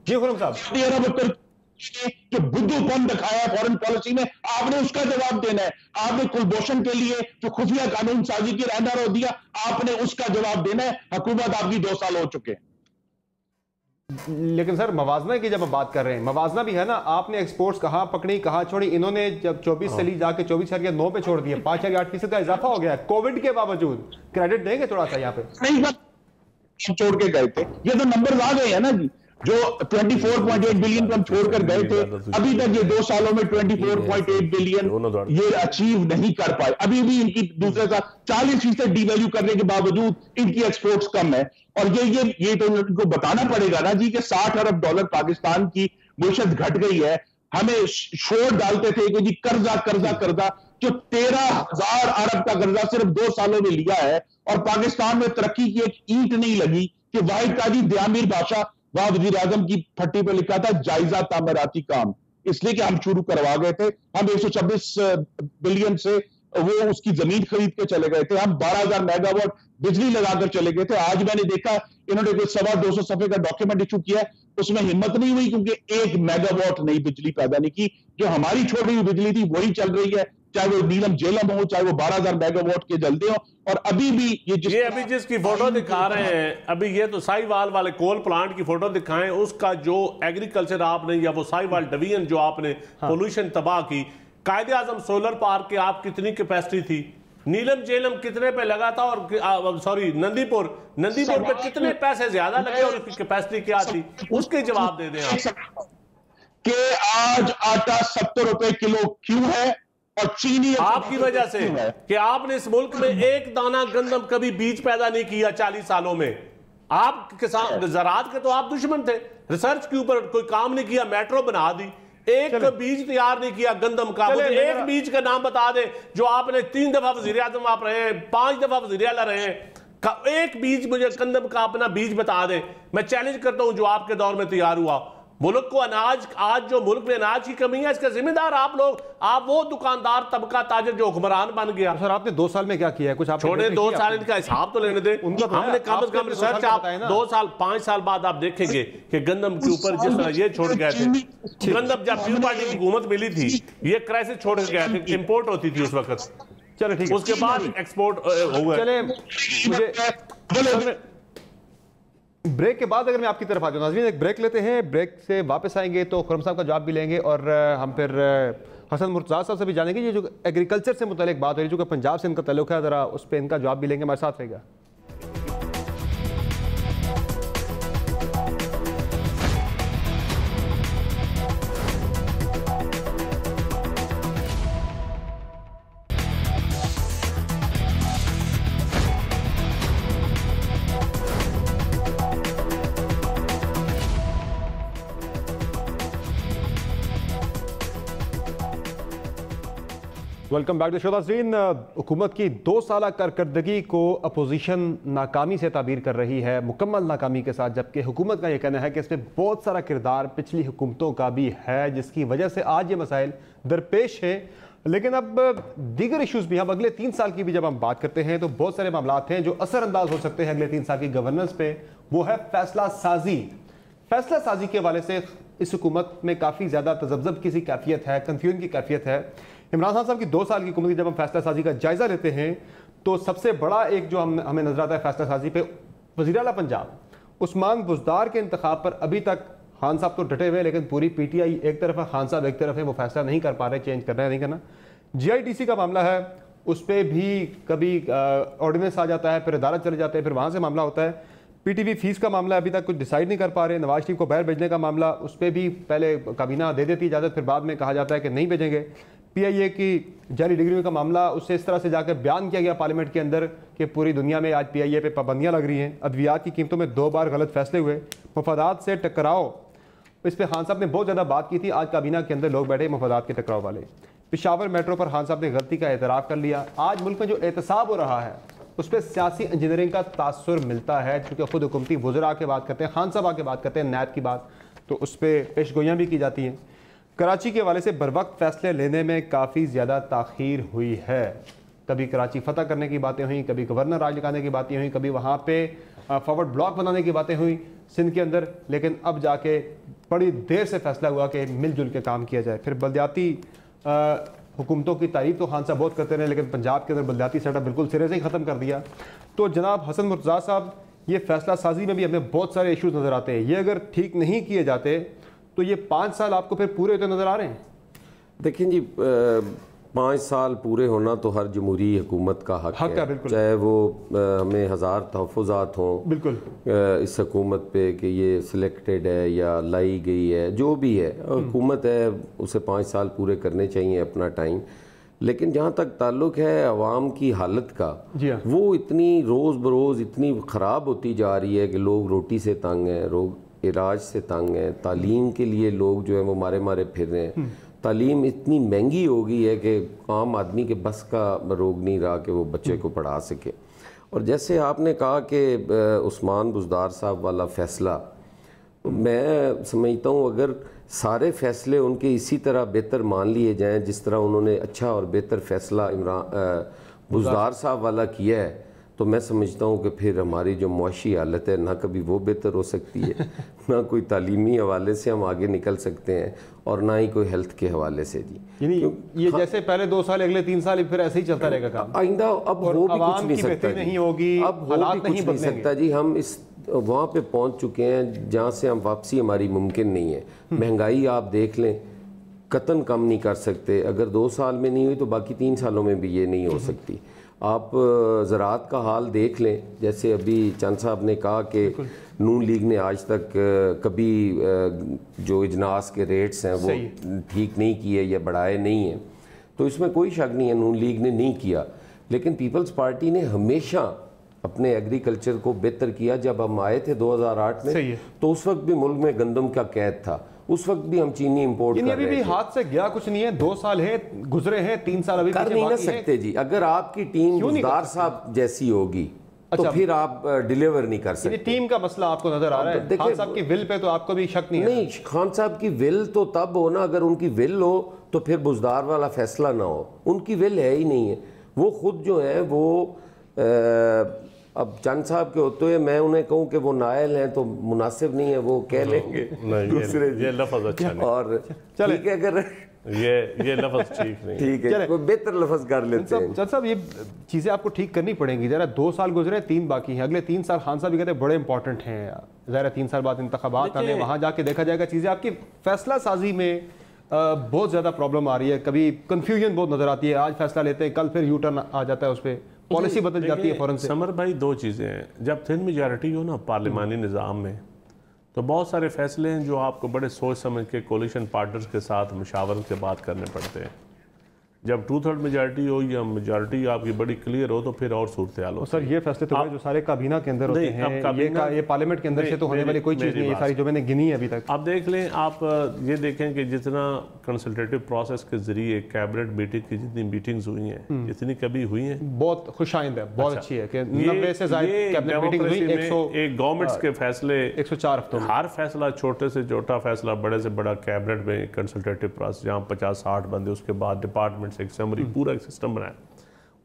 जी खुर्रम साहब, जो बुद्धूपन दिखाया फॉरेन पॉलिसी में, आपने उसका जवाब देना है। आपने कुलभूषण के लिए जो खुफिया कानून साजी की रहनुमाई दिया, आपने उसका जवाब देना है। हुकूमत आपकी 2 साल हो चुके हैं। लेकिन सर मवाजना की जब हम बात कर रहे हैं, मवाजना भी है ना, आपने एक्सपोर्ट्स कहाँ पकड़ी कहाँ छोड़ी, इन्होंने जब 24 से ली जाके 24.9 पे छोड़ दिया, 5.8% का इजाफा हो गया कोविड के बावजूद। क्रेडिट देंगे थोड़ा सा यहाँ पे? नहीं, छोड़ के गए थे, ये तो नंबर आ गए हैं ना जी, जो 24.8 बिलियन को हम छोड़कर गए थे, अभी तक ये 2 सालों में 24.8 बिलियन ये अचीव नहीं कर पाए। अभी भी इनकी दूसरे साल 40% डिवैल्यू करने के बावजूद इनकी एक्सपोर्ट्स कम है। और ये तो इनको बताना पड़ेगा ना जी कि $60 अरब पाकिस्तान की मुआशत घट गई है। हमें शोर डालते थे कि जी कर्जा कर्जा कर्जा, जो 13,000 अरब का कर्जा सिर्फ 2 सालों में लिया है और पाकिस्तान में तरक्की की एक ईंट नहीं लगी कि वाहिद काजी दयामीर बादशाह वहां वजीर आजम की फट्टी पे लिखा था जायजा तामीराती काम, इसलिए कि हम शुरू करवा गए थे। हम 126 बिलियन से वो उसकी जमीन खरीद के चले गए थे, हम 12,000 मेगावाट बिजली लगाकर चले गए थे। आज मैंने देखा इन्होंने कोई 250 सफे का डॉक्यूमेंट इशू किया, उसमें हिम्मत नहीं हुई क्योंकि 1 मेगावाट नई बिजली पैदा नहीं की। जो हमारी छोड़ी हुई बिजली थी वही चल रही है, चाहे वो नीलम झेलम हो, चाहे वो 12,000 मेगावाट के जलते हो। और अभी भी ये अभी जिसकी फोटो दिखा रहे हैं, अभी ये तो साहिवाल वाले कोल प्लांट की फोटो दिखाएं, उसका जो एग्रीकल्चर आपने या वो साहिवाल डिवीजन जो आपने पोल्यूशन तबाह की, कायदे आजम सोलर पार्क के आप कितनी कैपेसिटी थी, नीलम जेलम कितने पे लगा था, और सॉरी नंदीपुर पे कितने पैसे ज्यादा लगे और उसकी कैपेसिटी क्या थी, उसके जवाब दे दें आप। कि आज आटा 70 रुपए किलो क्यों है और चीनी आपकी वजह से कि आपने इस मुल्क में एक दाना गंदम कभी बीज पैदा नहीं किया 40 सालों में। आप किसान ज़राअत के तो आप दुश्मन थे, रिसर्च के ऊपर कोई काम नहीं किया, मेट्रो बना दी, एक बीज तैयार नहीं किया गंदम का। मुझे एक बीज का नाम बता दे जो आपने 3 दफा वजीर आजम आप रहे हैं, 5 दफा वजीर आला रहे हैं, एक बीज मुझे गंदम का अपना बीज बता दे। मैं चैलेंज करता हूं जो आपके दौर में तैयार हुआ। मुल्क को अनाज, आज जो मुल्क में अनाज की कमी है इसका जिम्मेदार आप लोग, आप वो दुकानदार तबका ताजर जो हुक्मरान बन गया। सर आपने 2 साल में क्या किया है कुछ आप छोड़े, 2 साल इनका हिसाब तो लेने दे। हमने कम से कम रिसर्च आप 2 साल 5 साल बाद आप देखेंगे कि गंदम के ऊपर जिस तरह ये छोड़ गए थे, गंदम जब पीपल पार्टी की हुकूमत मिली थी ये क्राइसिस छोड़ के गए थे, इंपोर्ट होती थी उस वक्त। चलो ठीक है, उसके बाद एक्सपोर्ट हुआ। चले मुझे ब्रेक के बाद अगर मैं आपकी तरफ आ जाऊँ, नाज़रीन एक ब्रेक लेते हैं, ब्रेक से वापस आएंगे तो खुर्रम साहब का जवाब भी लेंगे और हम फिर हसन मुर्तज़ा साहब से भी जानेंगे। ये जो एग्रीकल्चर से मुतालिक बात हो रही है, जो कि पंजाब से इनका ताल्लुक है, ज़रा उस पर इनका जवाब भी लेंगे। हमारे साथ रहेगा। वेलकम बैक टू शो नाज़रीन। हुकूमत की 2 साल कारकर्दगी को अपोजिशन नाकामी से ताबीर कर रही है, मुकम्मल नाकामी के साथ, जबकि हुकूमत का यह कहना है कि इसमें बहुत सारा किरदार पिछली हुकूमतों का भी है जिसकी वजह से आज ये मसाइल दरपेश है। लेकिन अब दीगर इशूज़ भी, हम अगले 3 साल की भी जब हम बात करते हैं तो बहुत सारे मामलात हैं जो असरअंदाज हो सकते हैं अगले 3 साल की गवर्नेंस पे। वो है फैसला साजी। फैसला साजी के हवाले से इस हुकूमत में काफ़ी ज़्यादा तजब्ज़ब की सी कैफियत है, कन्फ्यूजन की कैफियत है। इमरान खान साहब की 2 साल की हुकूमत की जब हम फैसला साजी का जायज़ा लेते हैं तो सबसे बड़ा एक जो हमें नजर आता है फैसला साजी पे, वज़ीर आला पंजाब उस्मान बुज़दार के इंतखाब पर अभी तक खान साहब तो डटे हुए, लेकिन पूरी PTI एक तरफ है, खान साहब एक तरफ है, वो फैसला नहीं कर पा रहे, चेंज करना है नहीं करना। GITC का मामला है, उस पर भी कभी ऑर्डिनेंस आ जाता है, फिर अदालत चले जाते हैं, फिर वहाँ से मामला होता है। PTV फीस का मामला अभी तक कुछ डिसाइड नहीं कर पा रहे। नवाज शरीफ को बाहर भेजने का मामला, उस पर भी पहले काबीना दे देती इजाज़त, फिर बाद में कहा जाता है कि नहीं भेजेंगे। PIA की जाली डिग्री का मामला, उससे इस तरह से जाकर बयान किया गया पार्लियामेंट के अंदर कि पूरी दुनिया में आज PIA पे पाबंदियाँ लग रही हैं। अद्वियात की कीमतों में 2 बार गलत फैसले हुए। मफादात से टकराव, इस पर खान साहब ने बहुत ज़्यादा बात की थी। आज काबीना के अंदर लोग बैठे मफादात के टकराव वाले। पेशावर मेट्रो पर खान साहब ने गलती का एतराफ़ कर लिया। आज मुल्क में जो एहतसाब हो रहा है उस पर सियासी इंजीनियरिंग का तासुर मिलता है, चूँकि खुद हुकूमती वज़रा आके बात करते हैं, खान साहब आके बात करते हैं नैब की बात, तो उस पर पेशगोइयाँ भी की जाती हैं। कराची के हवाले से बरवक्त फैसले लेने में काफ़ी ज़्यादा ताख़ीर हुई है। कभी कराची फतह करने की बातें हुई, कभी गवर्नर राज लगाने की बातें हुई, कभी वहाँ पे फॉरवर्ड ब्लॉक बनाने की बातें हुई सिंध के अंदर, लेकिन अब जाके बड़ी देर से फैसला हुआ कि मिलजुल के काम किया जाए। फिर बलदियाती हुकूमतों की तारीफ तो खान साहब बहुत करते रहे, लेकिन पंजाब के अंदर बलदियाती सेटअप बिल्कुल सिरे से ही ख़त्म कर दिया। तो जनाब हसन मुर्तज़ा साहब, ये फैसला साजी में भी हमें बहुत सारे इशूज़ नज़र आते हैं। ये अगर ठीक नहीं किए जाते तो ये 5 साल आपको फिर पूरे होते नज़र आ रहे हैं। देखिए जी, 5 साल पूरे होना तो हर जमहूरी हुकूमत का हक है, चाहे वो हमें 1000 तहफ़्फ़ुज़ात हों बिल्कुल इस हुकूमत पे कि ये सिलेक्टेड है या लाई गई है, जो भी है हुकूमत है, उसे 5 साल पूरे करने चाहिए अपना टाइम। लेकिन जहाँ तक ताल्लुक़ है अवाम की हालत का, वो इतनी रोज़ बरोज़ इतनी ख़राब होती जा रही है कि लोग रोटी से तंग हैं, लोग इलाज से तंग हैं, तालीम के लिए लोग जो है वो मारे मारे फिर रहे हैं। तालीम इतनी महंगी हो गई है कि आम आदमी के बस का रोग नहीं रहा कि वो बच्चे को पढ़ा सके। और जैसे आपने कहा कि उस्मान बुज़दार साहब वाला फ़ैसला, मैं समझता हूँ अगर सारे फ़ैसले उनके इसी तरह बेहतर मान लिए जाएँ जिस तरह उन्होंने अच्छा और बेहतर फ़ैसला बुज़दार साहब वाला किया है, तो मैं समझता हूँ कि फिर हमारी जो मुआशी हालत है ना कभी वो बेहतर हो सकती है, ना कोई तालीमी हवाले से हम आगे निकल सकते हैं, और ना ही कोई हेल्थ के हवाले से। जी यानी ये जैसे पहले 2 साल अगले 3 साल फिर ऐसे ही चलता रहेगा काम, आइंदा अब हो भी कुछ नहीं सकता, नहीं होगी, अब हालात नहीं बदल सकता जी। हम इस वहाँ पे पहुँच चुके हैं जहाँ से हम वापसी हमारी मुमकिन नहीं है। महंगाई आप देख लें, कतन कम नहीं कर सकते, अगर 2 साल में नहीं हुई तो बाकी 3 सालों में भी ये नहीं हो सकती। आप ज़राअत का हाल देख लें, जैसे अभी चंद साहब ने कहा कि नून लीग ने आज तक कभी जो इजनास के रेट्स हैं वो ठीक नहीं किए या बढ़ाए नहीं हैं, तो इसमें कोई शक नहीं है नून लीग ने नहीं किया। लेकिन पीपल्स पार्टी ने हमेशा अपने एग्रीकल्चर को बेहतर किया। जब हम आए थे 2008 में, तो उस वक्त भी मुल्क में गंदम का कैद था, उस वक्त भी हम चीनी इंपोर्ट कर रहे थे। भी हाथ से गया कुछ नहीं है, 2 साल है गुजरे हैं, 3 साल अभी कर नहीं ना सकते जी। अगर आपकी टीम बुज़दार साहब जैसी होगी तो फिर आप डिलीवर नहीं कर सकते। टीम का मसला आपको नजर आ रहा है। खान साहब की विल पे तो आपको भी शक नहीं है? नहीं, खान साहब की विल तो तब हो ना, अगर उनकी विल हो तो फिर बुज़दार वाला फैसला ना हो। उनकी विल है ही नहीं है। वो खुद जो है वो अब चंद साहब के होते हुए मैं उन्हें कहूँ कि वो नायल हैं तो मुनासिब नहीं है, वो कह लेंगे दूसरे। ये लफ्ज़ अच्छा नहीं, और ठीक है अगर ये लफ्ज़ ठीक नहीं, ठीक है कोई बेहतर लफ्ज़ कर लेते हैं। चंद साहब, ये चीज़ें आपको ठीक करनी पड़ेंगी। ज़रा 2 साल गुजरे, 3 बाकी हैं। अगले 3 साल खान साहब कहते हैं बड़े इंपॉर्टेंट हैं। ज़रा 3 साल बाद इंतखाबात आने, वहाँ जाके देखा जाएगा चीज़ें। आपकी फैसला साजी में बहुत ज़्यादा प्रॉब्लम आ रही है, कभी कन्फ्यूजन बहुत नज़र आती है। आज फैसला लेते हैं, कल फिर यू टर्न आ जाता है, उस पर पॉलिसी बदल जाती है फ़ौरन से। समर भाई, 2 चीज़ें हैं। जब थिन मेजॉरिटी हो ना पार्लिमानी निज़ाम में, तो बहुत सारे फैसले हैं जो आपको बड़े सोच समझ के कोलिशन पार्टनर्स के साथ मुशावरत के बात करने पड़ते हैं। जब 2/3 मेजॉरिटी हो या मेजॉरिटी आपकी बड़ी क्लियर हो तो फिर और सूरत हाल हो। सर ये फैसले तो जो सारे काबीना के अंदर होते हैं, ये पार्लियामेंट के अंदर से तो होने वाली कोई चीज़ नहीं है, सारी जो मैंने गिनी है अभी तक। आप देख लें, आप ये देखें कि जितना कंसल्टेटिव प्रोसेस के जरिए कैबिनेट मीटिंग की जितनी मीटिंग्स हुई हैं, जितनी कभी हुई हैं, बहुत खुशाइंद है, बहुत अच्छी है कि 90 से ज़्यादा कैबिनेट मीटिंग हुई। एक गवर्नमेंट्स के फैसले 104 हफ्तों में, हर फैसला छोटे से छोटा फैसला, बड़े से बड़ा कैबिनेट में कंसल्टेटिव प्रोसेस, जहाँ 50-60 बंदे, उसके बाद डिपार्टमेंट से एक समरी, पूरा एक सिस्टम बनाया।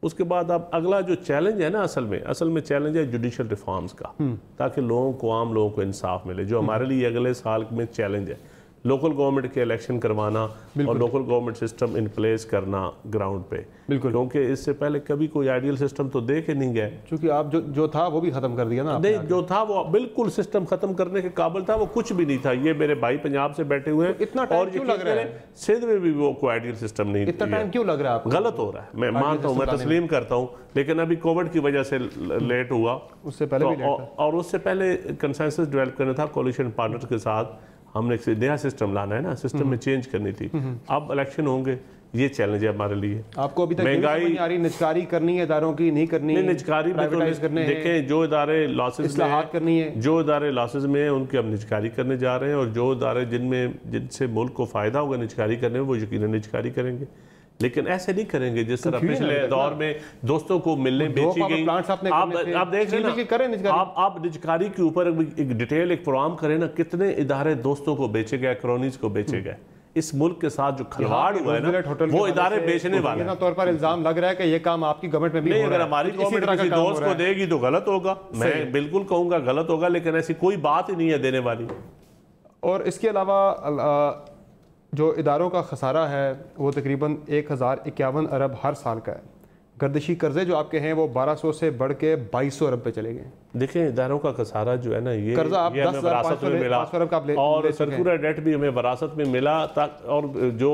उसके बाद अब अगला जो चैलेंज है ना, असल में चैलेंज है जुडिशल रिफॉर्म्स का, ताकि लोगों को, आम लोगों को इंसाफ मिले। जो हमारे लिए अगले साल में चैलेंज है, लोकल गवर्नमेंट के इलेक्शन करवाना और local government system in place करना ग्राउंड पे, बिल्कुल, क्योंकि इससे पहले कभी कोई आइडियल सिस्टम तो देखे नहीं गए, क्योंकि आप जो था वो भी खत्म कर दिया ना। नहीं, जो था वो बिल्कुल सिस्टम खत्म करने के काबिल था, वो कुछ भी नहीं था। ये मेरे भाई पंजाब से बैठे हुए हैं, इतना टाइम क्यों लग रहा है? सिंध में भी वो कोई आइडियल सिस्टम नहीं, इतना टाइम क्यों लग रहा है आपको? गलत हो रहा है, मैं मानता हूँ, मैं तस्लीम करता हूँ, लेकिन अभी कोविड की वजह से लेट हुआ, उससे पहले भी लेट था। और उससे पहले कंसेंसस डेवलप करना था कोalition पार्टनर्स के साथ, हमने एक नया सिस्टम लाना है ना, सिस्टम में चेंज करनी थी। अब इलेक्शन होंगे, ये चैलेंज है हमारे लिए। आपको अभी तक महंगाई आ रही, निजकारी करनी है इदारों की, नहीं करनी है? निजकारी देखें, जो इदारे लॉसेज में करनी है, जो इदारे लॉसेज में है उनकी हम निजकारी करने जा रहे हैं, और जो इदारे जिनसे मुल्क को फायदा होगा निजकारी करने में, वो यकीनन निजकारी करेंगे। लेकिन ऐसे नहीं करेंगे जिस तरह पिछले दौर में दोस्तों को मिलने बेची गई। आप देख लें, आप निजकारी के ऊपर एक डिटेल एक प्रोग्राम करें ना, कितने इदारे दोस्तों को बेचे गए, क्रोनीज को बेचे गए। इस मुल्क के साथ जो खिलवाड़ हुआ है ना, वो इदारे बेचने वाले हैं। तौर पर इल्जाम लग रहा है कि ये काम आपकी गवर्नमेंट में भी नहीं, अगर हमारी गवर्नमेंट किसी दोस्त को देगी तो गलत होगा, मैं बिल्कुल कहूंगा गलत होगा, लेकिन ऐसी कोई बात ही नहीं है देने वाली। और इसके अलावा जो इदारों का खसारा है वो तकरीबन 1051 अरब हर साल का है। गर्दिशी कर्जे जो आपके हैं वो 1200 से बढ़ के 2200 अरब पे चले गए। देखिए, इदारों का खसारा जो है ना, ये कर्जा आप 10,500 अरब का और सर्कुलर डेट भी हमें विरासत में मिला, और जो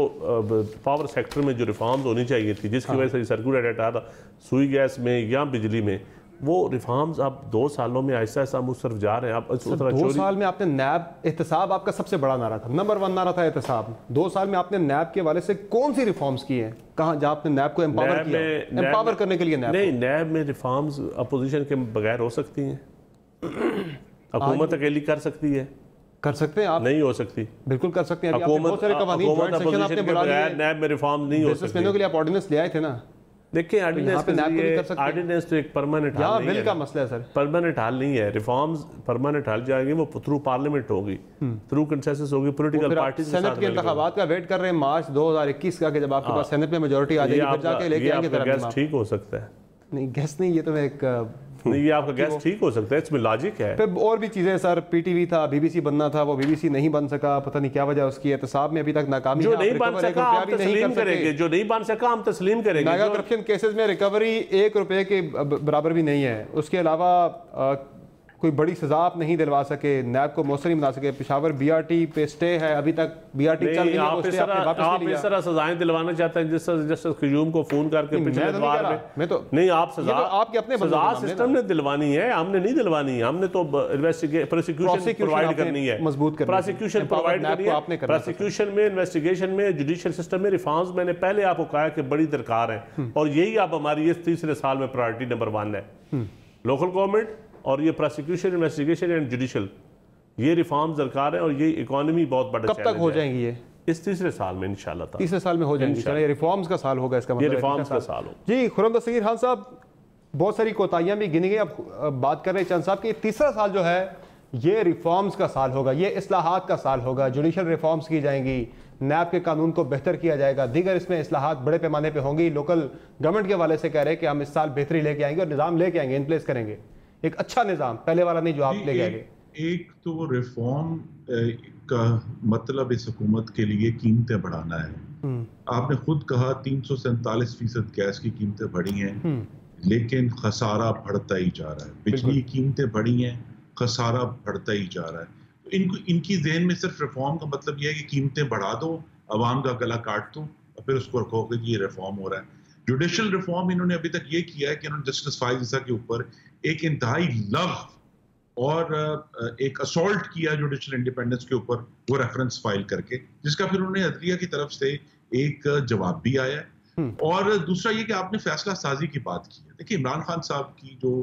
पावर सेक्टर में जो रिफॉर्म्स होनी चाहिए थी, जिसकी वजह से सर्कुलर डेट आया था, सुई गैस में या बिजली में, वो रिफॉर्म्स अब 2 सालों में ऐसा ऐसा मुसरफ जा रहे हैं। आप 2 साल में आपने नैब, एहतसाब आपका सबसे बड़ा नारा था, नंबर 1 नारा था एहतसाब। 2 साल में आपने नैब के वाले से कौन सी रिफॉर्म्स की हैं? कहाँ जहाँ आपने नैब को एम्पावर किया? एम्पावर करने के लिए नैब नहीं, नैब में रिफॉर्म्स अपोजिशन के बगैर हो सकती हैं, हुकूमत अकेली कर सकती है। कर सकते हैं आप? नहीं हो सकती। बिल्कुल कर सकते हैं। हुकूमत नैब में रिफॉर्म नहीं हो सकती। के लिए आप ऑर्डिनेंस ले आए थे ना। देखिए, ऑर्डिनेंस तो एक परमानेंट हल नहीं है, बिल का मसला है सर, परमानेंट हल नहीं है। रिफॉर्म्स परमानेंट हल जाएंगे, वो थ्रू पार्लियामेंट होगी, थ्रू कंसेंसस होगी, पॉलिटिकल पार्टी। सेनेट के इंतखाबात का वेट कर रहे हैं मार्च 2021 का, कि जब आपके पास सेनेट में मेजोरिटी आ जाएगी, फिर जाके लेके आएंगे। गैस ठीक हो सकता है? नहीं, गैस नहीं, ये तो मैं एक नहीं, ये आपका गैस ठीक हो सकता है, इसमें लॉजिक है। फिर और भी चीजें सर, पीटीवी था, बीबीसी बनना था, वो बीबीसी नहीं बन सका, पता नहीं क्या वजह उसकी। एहतसाब में अभी तक नाकामी। जो नहीं बन सका हम तस्लीम करेंगे, जो नहीं बन सका हम तस्लीम करेंगे। मेगा करप्शन केसेस में रिकवरी 1 रुपए के बराबर भी नहीं है। उसके अलावा कोई बड़ी सजा आप नहीं दिलवा सके, नैब को मौसर नहीं बना सके। पेशावर बीआरटी पे स्टे है, अभी तक बीआरटी चल रही है। आप इस तरह सजाएं दिलवाना चाहते हैं जस्टिस क्यूम को फोन करके पिछले बार में तो नहीं, आप सजा आपके अपने सजा सिस्टम ने दिलवानी है, हमने नहीं दिलवानी है। हमने तो प्रोसिक्यूशन प्रोवाइड करनी है, मजबूत प्रोसिक्यूशन प्रोवाइड करनी है। प्रोसिक्यूशन में, इन्वेस्टिगेशन में, जुडिशियल सिस्टम में रिफॉर्म्स मैंने पहले आपको कहा कि बड़ी दरकार है, और यही अब हमारी इस 3रे साल में प्रायोरिटी नंबर 1 है। लोकल गवर्नमेंट और ये प्रोसिक्यूशन, इन्वेस्टिगेशन एंड जुडिशियल, ये रिफॉर्म्स दरकार है, और ये इकोनॉमी बहुत बड़ा। कब तक हो जाएंगी ये? इस 3रे साल में इंशाल्लाह। 3रे साल में हो जाएंगी। ये रिफॉर्म्स का साल होगा, इसका मतलब ये रिफॉर्म्स का साल होगा। जी, खुर्रम दस्तगीर खान साहब, बहुत सारी कोताहियां भी गिनी गई। अब बात कर रहे हैं चंद साहब कि 3रा साल जो है ये रिफॉर्म्स का साल होगा, ये इस्लाहात का साल होगा। जुडिशियल रिफॉर्म्स की जाएंगी, नैब के कानून को बेहतर किया जाएगा, दीगर इसमें इस्लाहात बड़े पैमाने पर होंगी। लोकल गवर्नमेंट के हवाले से कह रहे हैं कि हम इस साल बेहतरी लेके आएंगे और निज़ाम लेके आएंगे, इन प्लेस करेंगे एक अच्छा निजाम, पहले वाला नहीं जो आप ले गए। एक तो रिफॉर्म का मतलब इस हुकूमत के लिए कीमतें बढ़ाना है। आपने खुद कहा 347% गैस की कीमतें बढ़ी हैं, लेकिन खसारा बढ़ता ही जा रहा है। बिजली की कीमतें बढ़ी हैं, खसारा बढ़ता ही जा रहा है। तो इनकी ज़हन में सिर्फ रिफॉर्म का मतलब यह है कि कीमतें बढ़ा दो, अवाम का गला काट दो, और फिर उसको रखो कि ये रिफॉर्म हो रहा है। जुडिशियल रिफॉर्म इन्होंने अभी तक ये किया है कि इन्होंने जस्टिस फाइज ईसा के ऊपर एक इंतहाई लव और एक असॉल्ट किया जुडिशियल इंडिपेंडेंस के ऊपर, वो रेफरेंस फाइल करके, जिसका फिर उन्होंने अदलिया की तरफ से एक जवाब भी आया है। और दूसरा ये कि आपने फैसला साजी की बात की है। देखिए, इमरान खान साहब की जो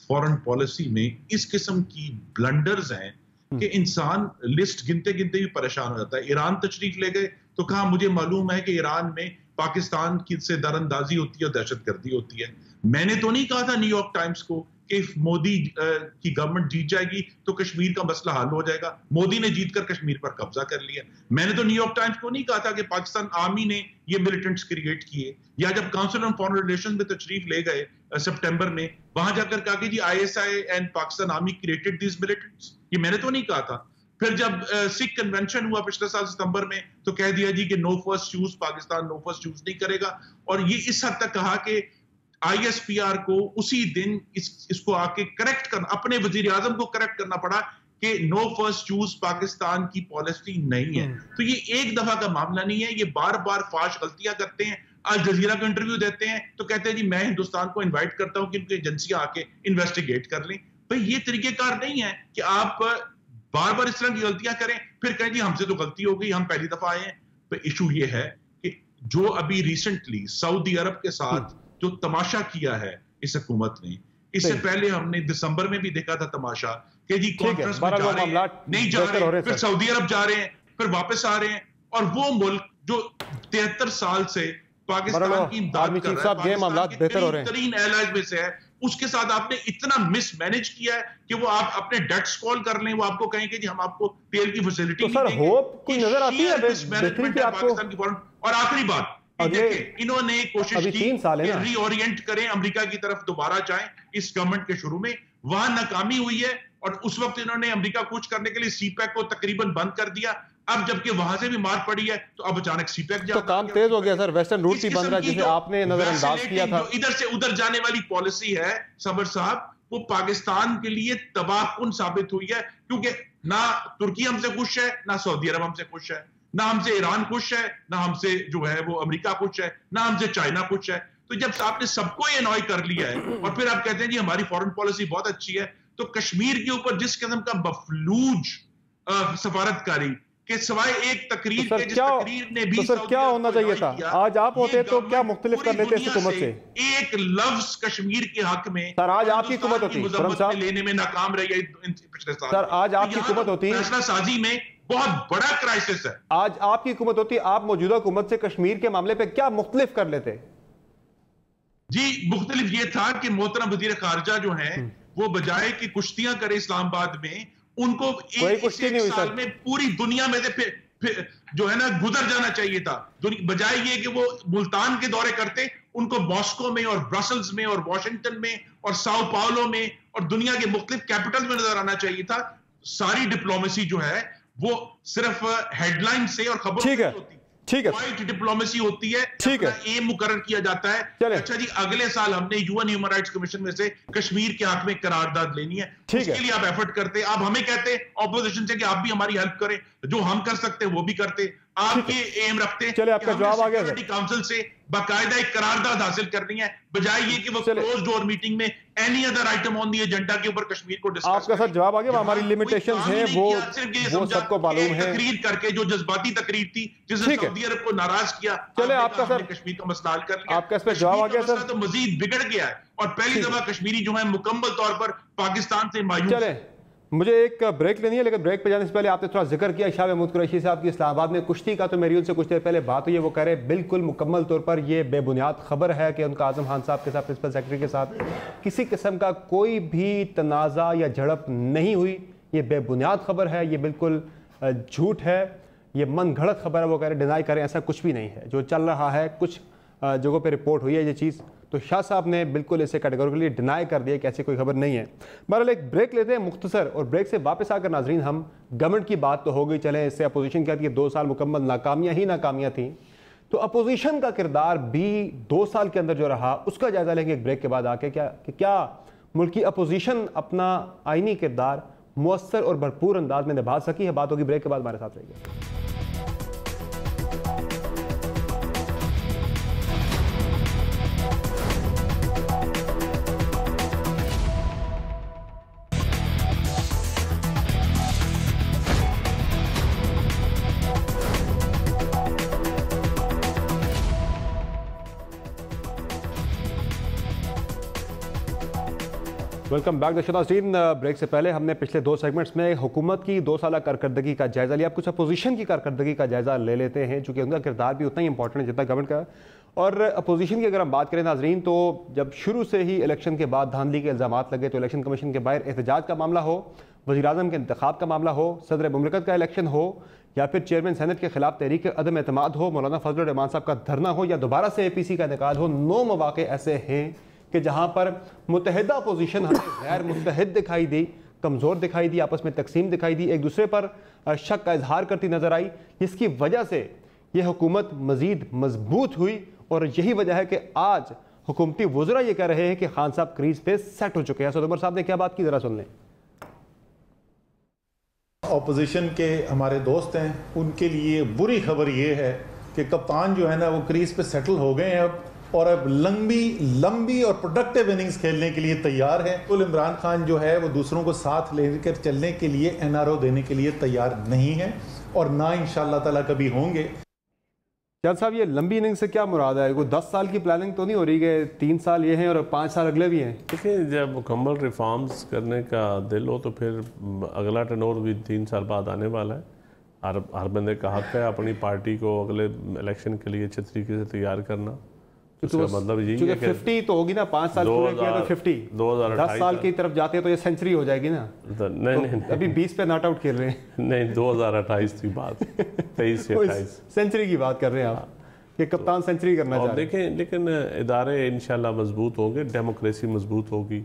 फॉरेन पॉलिसी में इस किस्म की ब्लंडर्स हैं कि इंसान लिस्ट गिनते गिनते भी परेशान हो जाता है। ईरान तशरीफ ले गए तो कहा मुझे मालूम है कि ईरान में पाकिस्तान की से दरअंदाजी होती है और दहशतगर्दी होती है। मैंने तो नहीं कहा था न्यूयॉर्क टाइम्स को कि मोदी की गवर्नमेंट जीत जाएगी तो कश्मीर का मसला हल हो जाएगा। मोदी ने जीतकर कश्मीर पर कब्जा कर लिया। मैंने तो न्यूयॉर्क टाइम्स को नहीं कहा था कि पाकिस्तान आर्मी ने ये मिलिटेंट्स क्रिएट किए, या जब काउंसिल ऑन फॉरेन रिलेशंस में तशरीफ ले गए सितंबर में, वहां जाकर कहा कि जी ISI and Pakistan army created this militants. ये मैंने तो नहीं कहा था। फिर जब सिख कन्वेंशन हुआ पिछले साल सितंबर में तो कह दिया जी कि no first choose, Pakistan no first choose नहीं करेगा। और ये इस हद तक कहा कि आईएसपीआर को उसी दिन इसको आके करेक्ट करना, अपने वजीर आजम को करेक्ट करना पड़ा कि नो फर्स्ट चूज पाकिस्तान की पॉलिसी नहीं है। तो ये एक दफा का मामला नहीं है, ये बार बार फाश गलतियां करते हैं। अल जजीरा को इंटरव्यू देते हैं तो कहते हैं जी मैं हिंदुस्तान को इन्वाइट करता हूं कि उनकी एजेंसियां आके इन्वेस्टिगेट कर लें। भाई ये तरीकेकार नहीं है कि आप बार बार इस तरह की गलतियां करें फिर कहें जी हमसे तो गलती हो गई, हम पहली दफा आए हैं। तो इशू ये है कि जो अभी रिसेंटली सऊदी अरब के साथ जो तमाशा किया है इस हुकूमत ने, इससे पहले हमने दिसंबर में भी देखा था तमाशा कि जी कॉन्फ्रेंस में जा रहे हैं, नहीं जा रहे हैं, फिर सऊदी अरब जा रहे हैं, फिर वापस आ रहे हैं। और वो मुल्क जो 73 साल से पाकिस्तान की इमदाद कर रहा है, पाकिस्तान के तरीन एलाइज में से है, उसके साथ आपने इतना मिसमैनेज किया है कि वो आप अपने डेट्स कॉल कर लें, वो आपको कहेंगे कि हम आपको तेल की फैसिलिटी तो सर होप कोई नजर आती है पाकिस्तान की फॉरेन। और आखिरी बात, इन्होंने कोशिश की रीओरिएंट करें, अमेरिका की तरफ दोबारा जाएं इस गवर्नमेंट के शुरू में, वहां नाकामी हुई है। और उस वक्त इन्होंने अमेरिका कुछ करने के लिए सीपैक को तकरीबन बंद कर दिया। अब जबकि वहां से भी मार पड़ी है तो अब अचानक सीपैक तो काम तेज हो गया सर, वेस्टर्न रूट भी बंद रहा जिसे आपने नजरअंदाज किया था। इधर से उधर जाने वाली पॉलिसी है सबर साहब, वो पाकिस्तान के लिए तबाहकुन साबित हुई है, क्योंकि ना तुर्की हमसे खुश है, ना सऊदी अरब हमसे खुश है, ना हमसे ईरान खुश है, ना हमसे जो है वो अमेरिका खुश है, ना हमसे चाइना खुश है। तो जब आपने सबको एनॉय कर लिया है और फिर आप कहते हैं जी हमारी फॉरेन पॉलिसी बहुत अच्छी है, तो कश्मीर के ऊपर जिस किस्म का मफलूज सफारतकारी के सिवाय एक तकरीर के, जिस तकरीर ने भी, तो सर क्या होना चाहिए था? आज आप होते तो क्या मुख्तलिफ कर लेते इस हुकूमत से? एक लफ्ज कश्मीर के हक में सर आज आपकी हुकूमत होती, लेने में नाकाम रही है पिछले साल। सर आज आपकी हुकूमत होती, फैसला साजी में बहुत बड़ा क्राइसिस है। आज आपकी हुकूमत होती, आप मौजूदा हुकूमत से कश्मीर के मामले पे क्या मुख्तलिफ कर लेते? जी मुख्तलिफ ये था कि मोहतरम वजीर खारजा जो है वो बजाय कि कुश्तियां करे इस्लामाबाद में, उनको एक साल में पूरी दुनिया में से जो है ना गुजर जाना चाहिए था। बजाय ये कि वो मुल्तान के दौरे करते, उनको मॉस्को में और ब्रसल्स में और वॉशिंगटन में और साओ पाउलो में और दुनिया के मुख्तलिफ कैपिटल में नजर आना चाहिए था। सारी डिप्लोमेसी जो है वो सिर्फ हेडलाइन से और खबरों से होती है, ठीक है, वाइट डिप्लोमेसी होती है, ठीक है, एम मुकर्रर किया जाता है। अच्छा जी अगले साल हमने यूएन ह्यूमन राइट्स कमीशन में से कश्मीर के हक में करारदाद लेनी है, उसके लिए आप एफर्ट करते, आप हमें कहते ऑपोजिशन से कि आप भी हमारी हेल्प करें, जो हम कर सकते वो भी करते, आप ये एम रखते। चलिए आपका जवाब आ गया। काउंसिल से बाकायदा एक करारदाद हासिल करनी है, बजाय ये कि वो क्लोज डोर मीटिंग में any other item on the agenda के ऊपर कश्मीर को डिस्कस। आपका सर जवाब आ गया, हमारी लिमिटेशंस हैं वो सबको मालूम है। तकरीर करके जो जज्बाती तकरीर थी जिसने सऊदी अरब को नाराज किया, चले आपका सर कश्मीर का मसला हल कर लिया, आपका इस पे जवाब आ गया सर। तो मजीद बिगड़ गया है और पहली दफा कश्मीरी जो है मुकम्मल तौर पर पाकिस्तान से मायूस। चले मुझे एक ब्रेक लेनी है, लेकिन ब्रेक पे जाने से पहले आपने थोड़ा जिक्र किया शाह महमूद कुरैशी साहब की इस्लामाबाद में कुश्ती का, तो मेरी उनसे कुछ देर पहले बात हुई है, वो कह रहे बिल्कुल मुकम्मल तौर पर ये बेबुनियाद खबर है कि उनका आजम खान साहब के साथ, प्रिंसिपल सेक्रेटरी के साथ किसी किस्म का कोई भी तनाज़ा या झड़प नहीं हुई। ये बेबुनियाद खबर है, ये बिल्कुल झूठ है, ये मन घड़त खबर है। वो कह रहे डिनाई करें, ऐसा कुछ भी नहीं है, जो चल रहा है कुछ जगहों पे रिपोर्ट हुई है ये चीज़, तो शाह साहब ने बिल्कुल इसे कैटेगोरिकली डिनाई कर दिया कि ऐसी कोई खबर नहीं है। बहरहाल एक ब्रेक लेते हैं मुख्तसर, और ब्रेक से वापस आकर नाजरीन हम गवर्नमेंट की बात तो हो गई, चले इससे अपोजिशन कहती है 2 साल मुकम्मल नाकामियाँ ही नाकामियाँ थी, तो अपोजिशन का किरदार भी 2 साल के अंदर जो रहा उसका जायजा लेंगे एक ब्रेक के बाद आके, क्या मुल्क की अपोजिशन अपना आइनी किरदार मुअस्सर और भरपूर अंदाज में निभा सकी है। बात होगी ब्रेक के बाद, हमारे साथ रहिए। वेलकम बैक दर्शक। ब्रेक से पहले हमने पिछले 2 सेगमेंट्स में हुकूमत की 2 साल कारकर्दगी का जायजा लिया। अब कुछ अपोजिशन की कारकर्दगी का जायजा ले लेते हैं, चूँकि उनका किरदार भी उतना ही इंपॉर्टेंट है जितना गवर्नमेंट का। और अपोजिशन की अगर हम बात करें नाजरीन, तो जब शुरू से ही इलेक्शन के बाद धांधली के इल्ज़ाम लगे, तो इलेक्शन कमीशन के बाहर एहतजाज का मामला हो, वज़ीर-ए-आज़म के इंतखाब का मामला हो, सदर मुमलिकत का इलेक्शन हो, या फिर चेयरमैन सेनेट के खिलाफ तहरीक अदम एतमाद हो, मौलाना फजल रहमान साहब का धरना हो, या दोबारा से APC का निकाल हो, 9 मौक़े ऐसे हैं कि जहाँ पर मुत्तहिदा अपोजिशन हमें गैर मुत्तहिद दिखाई दी, कमज़ोर दिखाई दी, आपस में तकसीम दिखाई दी, एक दूसरे पर शक का इजहार करती नज़र आई, जिसकी वजह से यह हुकूमत मज़ीद मजबूत हुई। और यही वजह है कि आज हुकूमती वज़रा ये कह रहे हैं कि खान साहब क्रीज पे सेट हो चुके हैं। असद उमर साहब ने क्या बात की, ज़रा सुन लें। ऑपोजिशन के हमारे दोस्त हैं, उनके लिए बुरी खबर ये है कि कप्तान जो है ना वो क्रीज पे सेटल हो गए हैं अब, और अब लंबी और प्रोडक्टिव इनिंग्स खेलने के लिए तैयार है। कुल इमरान खान जो है वो दूसरों को साथ लेकर चलने के लिए NRO देने के लिए तैयार नहीं है, और ना इंशाअल्लाह ताला कभी होंगे। जज साहब, ये लंबी इनिंग से क्या मुराद है? कोई 10 साल की प्लानिंग तो नहीं हो रही कि 3 साल ये हैं और 5 साल अगले भी हैं? देखिए, जब मुकम्मल रिफॉर्म्स करने का दिल हो तो फिर अगला टर्नओवर भी 3 साल बाद आने वाला है। हर बंदे का हक है अपनी पार्टी को अगले इलेक्शन के लिए अच्छे तरीके से तैयार करना। तो मतलब यही है कि 50 तो होगी ना, 5 साल पूरे किया तो 50, 10 साल की तरफ जाते हैं तो ये सेंचुरी हो जाएगी ना। नहीं, अभी 20 पे नॉट आउट खेल रहे हैं। नहीं, 2028 की बात, 23 से 28 सेंचुरी की बात कर रहे हैं आप कि कप्तान सेंचुरी करना चाह रहे हैं। देखें, लेकिन इदारे इंशाल्लाह मजबूत होंगे, डेमोक्रेसी मजबूत होगी।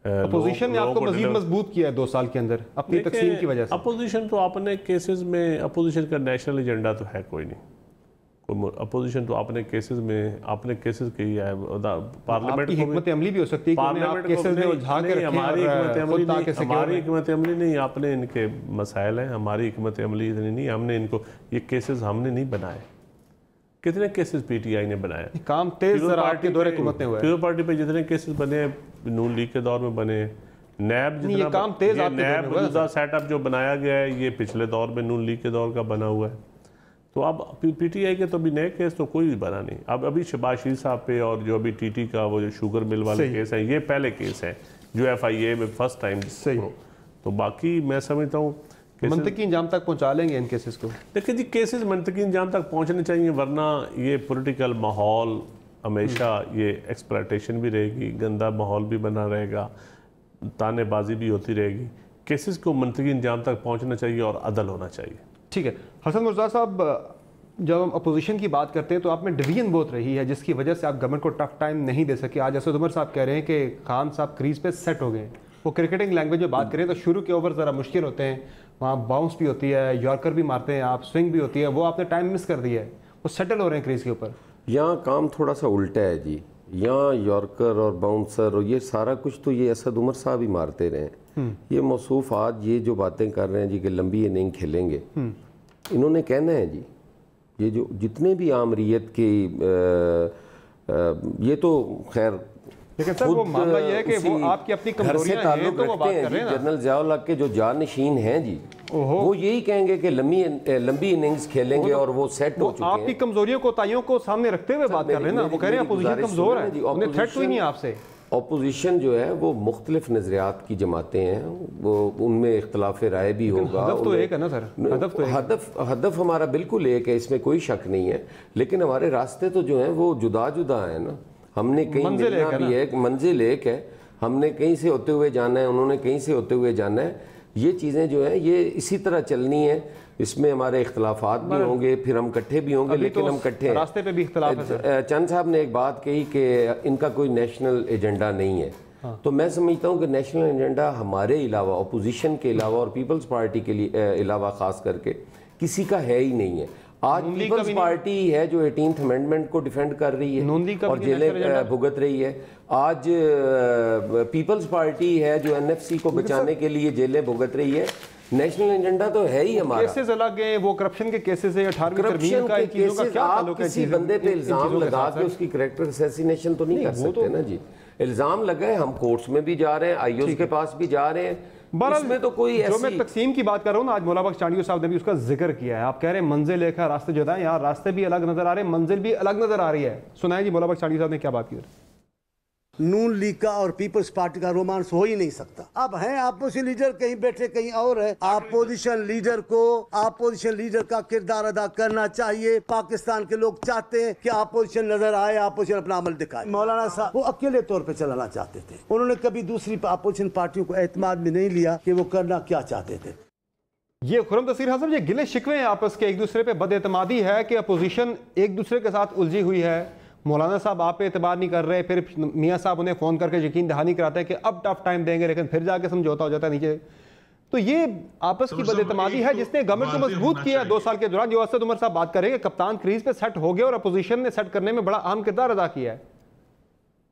अपोजिशन ने आपको मजीद मजबूत किया है 2 साल के अंदर अपनी तकसीम की वजह से। अपोजिशन तो अपने केसेस में, अपोजिशन का नेशनल एजेंडा तो है कोई नहीं। अपोजिशन तो अपने केसेस में अपने केसेस के ही है। पार्लियामेंट की हिकमत अमली भी हो सकती है कि पार्लियामेंट केसेस में उलझा के रखें। हमारी हिकमत अमली नहीं, अपने इनके मसाइल हैं। हमारी हिकमत अमली इतनी नहीं, हमने इनको ये केसेस हमने नहीं बनाए। कितने केसेस PTI ने बनाए? काम तेज ज़राअत के दौरे हुकूमत ने हुआ है। पीपल पार्टी पे जितने केसेस बने, नून लीग के दौर में बने, नैब जितना काम तेज नैब मौजूदा सेटअप जो बनाया गया है, ये पिछले दौर में नून लीग के दौर का बना हुआ है। तो अब PTI के तो अभी नए केस तो कोई भी बना नहीं। अब अभी शहबाज शरीफ साहब पे और जो अभी TT का वो जो शुगर मिल वाले केस है, ये पहले केस है जो FIA में फर्स्ट टाइम सही। तो बाकी मैं समझता हूँ मंतकी इंजाम तक पहुँचा लेंगे इन केसेस को। देखिए जी, केसेस मंतकी इंजाम तक पहुँचने चाहिए, वरना ये पॉलिटिकल माहौल हमेशा ये एक्सप्लॉयटेशन भी रहेगी, गंदा माहौल भी बना रहेगा, तानेबाजी भी होती रहेगी। केसेस को मंतकी इंजाम तक पहुँचना चाहिए और अदल होना चाहिए। ठीक है हसन मुर्तज़ा साहब, जब हम अपोजिशन की बात करते हैं तो आप में डिवीजन बहुत रही है, जिसकी वजह से आप गवर्नमेंट को टफ टाइम नहीं दे सके। आज असद उमर साहब कह रहे हैं कि खान साहब क्रीज पे सेट हो गए। वो क्रिकेटिंग लैंग्वेज में बात करें तो शुरू के ओवर ज़रा मुश्किल होते हैं, वहाँ बाउंस भी होती है, यॉर्कर भी मारते हैं आप, स्विंग भी होती है, वो आपने टाइम मिस कर दिया है, वो सेटल हो रहे हैं क्रीज के ऊपर। यहाँ काम थोड़ा सा उल्टा है जी। यहाँ यॉर्कर और बाउंसर और ये सारा कुछ तो ये असद उमर साहब ही मारते रहे। ये मौसूफ आज ये जो बातें कर रहे हैं जी कि लंबी इनिंग खेलेंगे, इन्होंने कहना है जी, ये जो जितने भी आमरीत के ये तो खैर, लेकिन सर वो मामला ये है कि वो आपकी अपनी कमजोरियां हैं तो वो बात कर रहे हैं। जनरल ज़ियाउल हक के जो जानशीन हैं जी, वो यही कहेंगे कि लंबी इनिंग्स खेलेंगे और वो सेट हो चुके हैं। आपकी कमजोरियों को ताइयों को सामने रखते हुए बात कर रहे हैं ना। वो कह रहे हैं अपोजिशन कमजोर है, उन्हें थ्रेट कोई नहीं है आपसे। अपोजिशन जो है वो मुख्तलिफ नज़रियात की जमातें हैं, वो उनमें इख्तलाफ राय भी होगा। हदफ तो एक है ना सर, हदफ हमारा बिल्कुल एक है, इसमें कोई शक नहीं है। लेकिन हमारे रास्ते तो जो हैं वो जुदा जुदा हैं ना। हमने कहीं मिलना भी है, मंजिल एक है, हमने कहीं से होते हुए जाना है, उन्होंने कहीं से होते हुए जाना है। ये चीज़ें जो हैं ये इसी तरह चलनी है। इसमें हमारे इख्तलाफात भी होंगे, फिर हम इकट्ठे भी होंगे, लेकिन हम इकट्ठे हैं। रास्ते पे भी इख्तलाफ है। चंद साहब ने एक बात कही कि इनका कोई नेशनल एजेंडा नहीं है। तो मैं समझता हूँ कि नेशनल एजेंडा हमारे अलावा, अपोजिशन के अलावा और पीपल्स पार्टी के लिए अलावा ख़ास करके किसी का है ही नहीं है। आज पीपल्स पार्टी है जो 18th अमेंडमेंट को डिफेंड कर रही है और जेलें भुगत रही है। आज पीपल्स पार्टी है जो NFC को बचाने के लिए जेलें भुगत रही है। नेशनल एजेंडा तो है ही हमारा। केसेस अलग हैं, वो करप्शन के केसेस है, 18वीं तरमीम का चीजों का क्या ताल्लुक है? किसी बंदे पे इल्जाम लगा के उसकी कैरेक्टर असैसिनेशन तो नहीं कर सकते ना जी। इल्जाम लगा है, हम कोर्ट्स में भी जा रहे हैं, IOs के पास भी जा रहे हैं। इसमें तो कोई जो मैं तकसीम की बात कर रहा हूँ ना, आज मौला बख्श चांडियो साहब ने भी उसका जिक्र किया है। आप कह रहे हैं मंजिल एक है, रास्ते जुदा हैं। यहाँ रास्ते भी अलग नजर आ रहे हैं, मंजिल भी अलग नजर आ रही है। सुनाए जी मौला बख्श चांडियो साहब ने क्या बात की। नून लीग का और पीपल्स पार्टी का रोमांस हो ही नहीं सकता। अब है अपोजिशन लीडर कहीं बैठे कहीं और है। अपोजिशन लीडर को अपोजिशन लीडर का किरदार अदा करना चाहिए। पाकिस्तान के लोग चाहते हैं कि अपोजिशन नजर आए, अपोजिशन अपना अमल दिखाए। मौलाना साहब वो अकेले तौर पर चलाना चाहते थे, उन्होंने कभी दूसरी अपोजिशन पार्टियों को एतमाद में नहीं लिया कि वो करना क्या चाहते थे। ये खुरम तस्वीर हसन, ये गिले शिकवे हैं आपस के, एक दूसरे पे बदएतमादी है कि अपोजिशन एक दूसरे के साथ उलझी हुई है। मौलाना साहब आप पे एतबार नहीं कर रहे, फिर मियाँ साहब उन्हें फ़ोन करके यकीन दहानी कराते हैं कि अब टफ टाइम देंगे, लेकिन फिर जाके समझौता हो जाता है नीचे। तो ये आपस की बदएतमादी है जिसने गवर्नमेंट को मजबूत किया 2 साल के दौरान। जो असद उमर साहब बात करेंगे, कप्तान क्रीज पे सेट हो गए और अपोजिशन ने सेट करने में बड़ा अहम किरदार अदा किया है।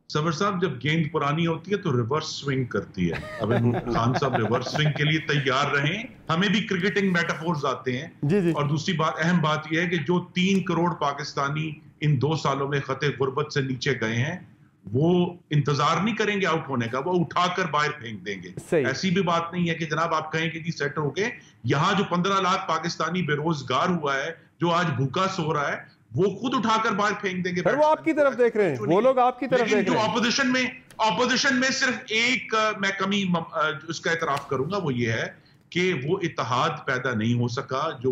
सबर साहब, जब गेंद पुरानी होती है तो रिवर्स स्विंग करती है। अब खान साहब रिवर्स स्विंग के लिए तैयार रहें। हमें भी क्रिकेटिंग मेटाफोर्स आते हैं। जी। और दूसरी बात, अहम बात यह है कि जो 3 करोड़ पाकिस्तानी इन 2 सालों में खते गुर्बत से नीचे गए हैं, वो इंतजार नहीं करेंगे आउट होने का, वो उठाकर बाहर फेंक देंगे। ऐसी भी बात नहीं है कि जनाब आप कहें कि जी सेट हो गए। यहाँ जो 15 लाख पाकिस्तानी बेरोजगार हुआ है, जो आज भूखा सो रहा है, वो खुद उठाकर बाहर फेंक देंगे। वो आपकी तरफ देख रहे हैं, वो लोग आपकी तरफ देख रहे हैं। ऑपोजिशन में सिर्फ एक मैं कमी उसका एतराफ करूंगा, वो ये है कि वो इत्तेहाद पैदा नहीं हो सका जो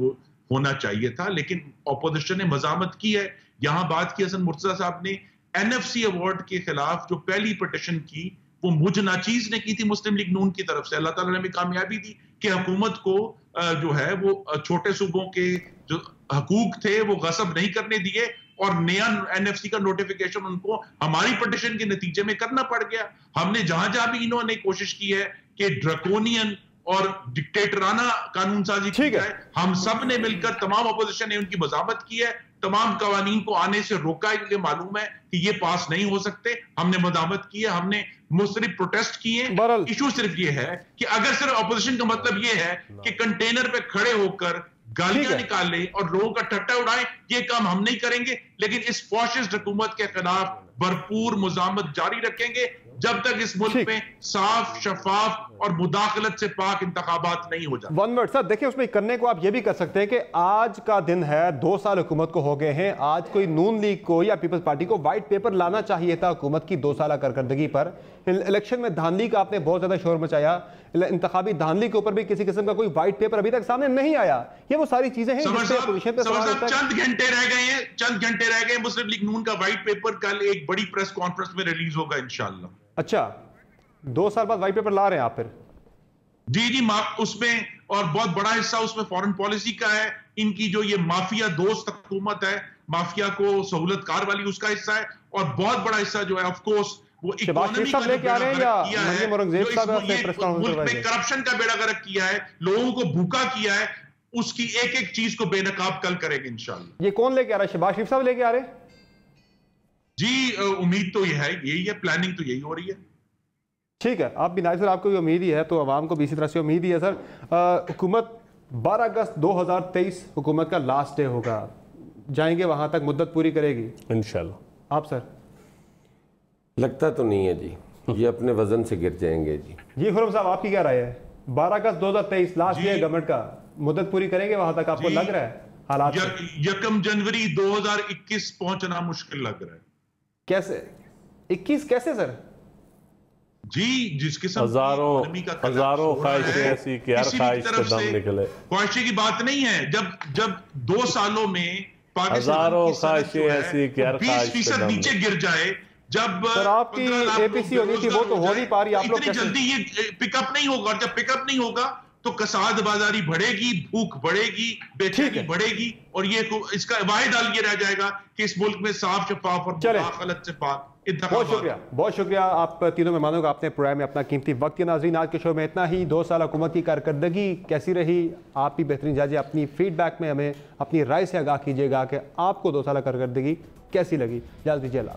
होना चाहिए था। लेकिन ऑपोजिशन ने मजामत की है। यहां बात की हसन मुर्तजा साहब ने NFC अवार्ड के खिलाफ जो पहली पिटिशन की, वो मुझ नाचीज ने की थी मुस्लिम लीग नून की तरफ से। अल्लाह ताला ने हमें कामयाबी दी कि हुकूमत को जो है वो छोटे सूबों के जो हकूक थे वो गसब नहीं करने दिए, और नया NFC का नोटिफिकेशन उनको हमारी पिटिशन के नतीजे में करना पड़ गया। हमने जहां जहां भी इन्होंने कोशिश की है कि ड्रैकोनियन और डिक्टेटराना कानून साजी की जाए, हम सब ने मिलकर, तमाम अपोजिशन ने उनकी मजामत की है, तमाम कवानीन को आने से रोका है, क्योंकि मालूम है कि ये पास नहीं हो सकते। हमने मजामत की है, हमने मुख्तलिफ प्रोटेस्ट किए। इशू सिर्फ ये है कि अगर सिर्फ अपोजिशन का मतलब ये है कि कंटेनर पे खड़े होकर गालियां निकाले और लोगों का ठट्टा उड़ाएं, ये काम हम नहीं करेंगे। लेकिन इस फॉशिस्ट हुकूमत के खिलाफ भरपूर मुजामत जारी रखेंगे जब तक इस मुल्क में साफ, शफाफ और मुदाखलत से पाक इंतखाबात नहीं हो जाते। 1 मिनट सर, देखिए उसमें करने को आप ये भी कर सकते हैं कि आज का दिन है, 2 साल हुकूमत को हो गए हैं। आज कोई नून लीग को या पीपल्स पार्टी को व्हाइट पेपर लाना चाहिए था हुकूमत की 2 साल कारकर्दगी पर। इलेक्शन में धांधली का आपने बहुत ज्यादा शोर मचाया, इंतखाबी धांधली के ऊपर भी किसी किस्म का कोई व्हाइट पेपर अभी तक सामने नहीं आया। ये वो सारी चीजें हैं चंद घंटे रह गए हैं, चंद घंटे रह गए। मुस्लिम लीग नून का व्हाइट पेपर कल एक बड़ी प्रेस कॉन्फ्रेंस में रिलीज होगा इंशाल्लाह। अच्छा, 2 साल बाद व्हाइट पेपर ला रहे हैं आप फिर? जी, उसमें और बहुत बड़ा हिस्सा उसमें फॉरेन पॉलिसी का है। इनकी जो ये माफिया दोस्त हुकूमत है, माफिया को सहूलतकार वाली, उसका हिस्सा है। और बहुत बड़ा हिस्सा जो है ऑफ कोर्स वो इकोनॉमी का लेके आ रहे हैं, या मुल्क में करप्शन का बेड़ा गर्क किया है, लोगों को भूखा किया है, उसकी एक एक चीज को बेनकाब कल करेंगे इंशाल्लाह। ये कौन लेके आ रहा है? शहबाज शरीफ साहब लेके आ रहे हैं? जी, उम्मीद तो यह है, यही है, प्लानिंग तो यही हो रही है। ठीक है, आप भी नाइब सर, आपको भी उम्मीद ही है, तो आवाम को भी इसी तरह से उम्मीद ही है सर। हुकूमत 12 अगस्त 2023 हुकूमत का लास्ट डे होगा, जाएंगे वहां तक, मुद्दत पूरी करेगी इंशाल्लाह। आप सर? लगता तो नहीं है जी, ये अपने वजन से गिर जाएंगे जी। जी खुरम साहब, आपकी क्या राय है? 12 अगस्त 2023 लास्ट डे गवर्नमेंट का, मुद्दत पूरी करेंगे वहां तक? आपको लग रहा है हालात 1 जनवरी 2021 पहुंचना मुश्किल लग रहा है? कैसे 21 कैसे सर? जी, जिस किस्म हजारों ख्वाहिशें ऐसी कि हर ख्वाहिश पे दम निकले। ख्वाहिशें की बात नहीं है। जब 2 सालों में हजारों ख्वाहिशें ऐसी कि हर ख्वाहिश 20% नीचे गिर जाए, जब सर आपकी APC होनी थी, वो तो हो नहीं पा रही। आप लोग इतनी जल्दी ये पिकअप नहीं होगा। जब पिकअप नहीं होगा तो कसाद बाजारी बढ़ेगी, भूख बढ़ेगी, बेचैनी बढ़ेगी, और ये इसका वाहिद हल ये रह जाएगा कि इस मुल्क में साफ, शफाफ और मुदाखलत से पाक। बहुत शुक्रिया आप तीनों मेहमानों का, आपने प्रोग्राम में अपना कीमती वक्त दिया। नाज़रीन, आज के शो में इतना ही। 2 साल हुकूमत की कारकर्दगी कैसी रही, आप भी बेहतरीन जाइए, अपनी फीडबैक में हमें अपनी राय से आगाह कीजिएगा कि आपको 2 साल कारकर्दगी कैसी लगी। इजाज़त दीजिए, अल्लाह।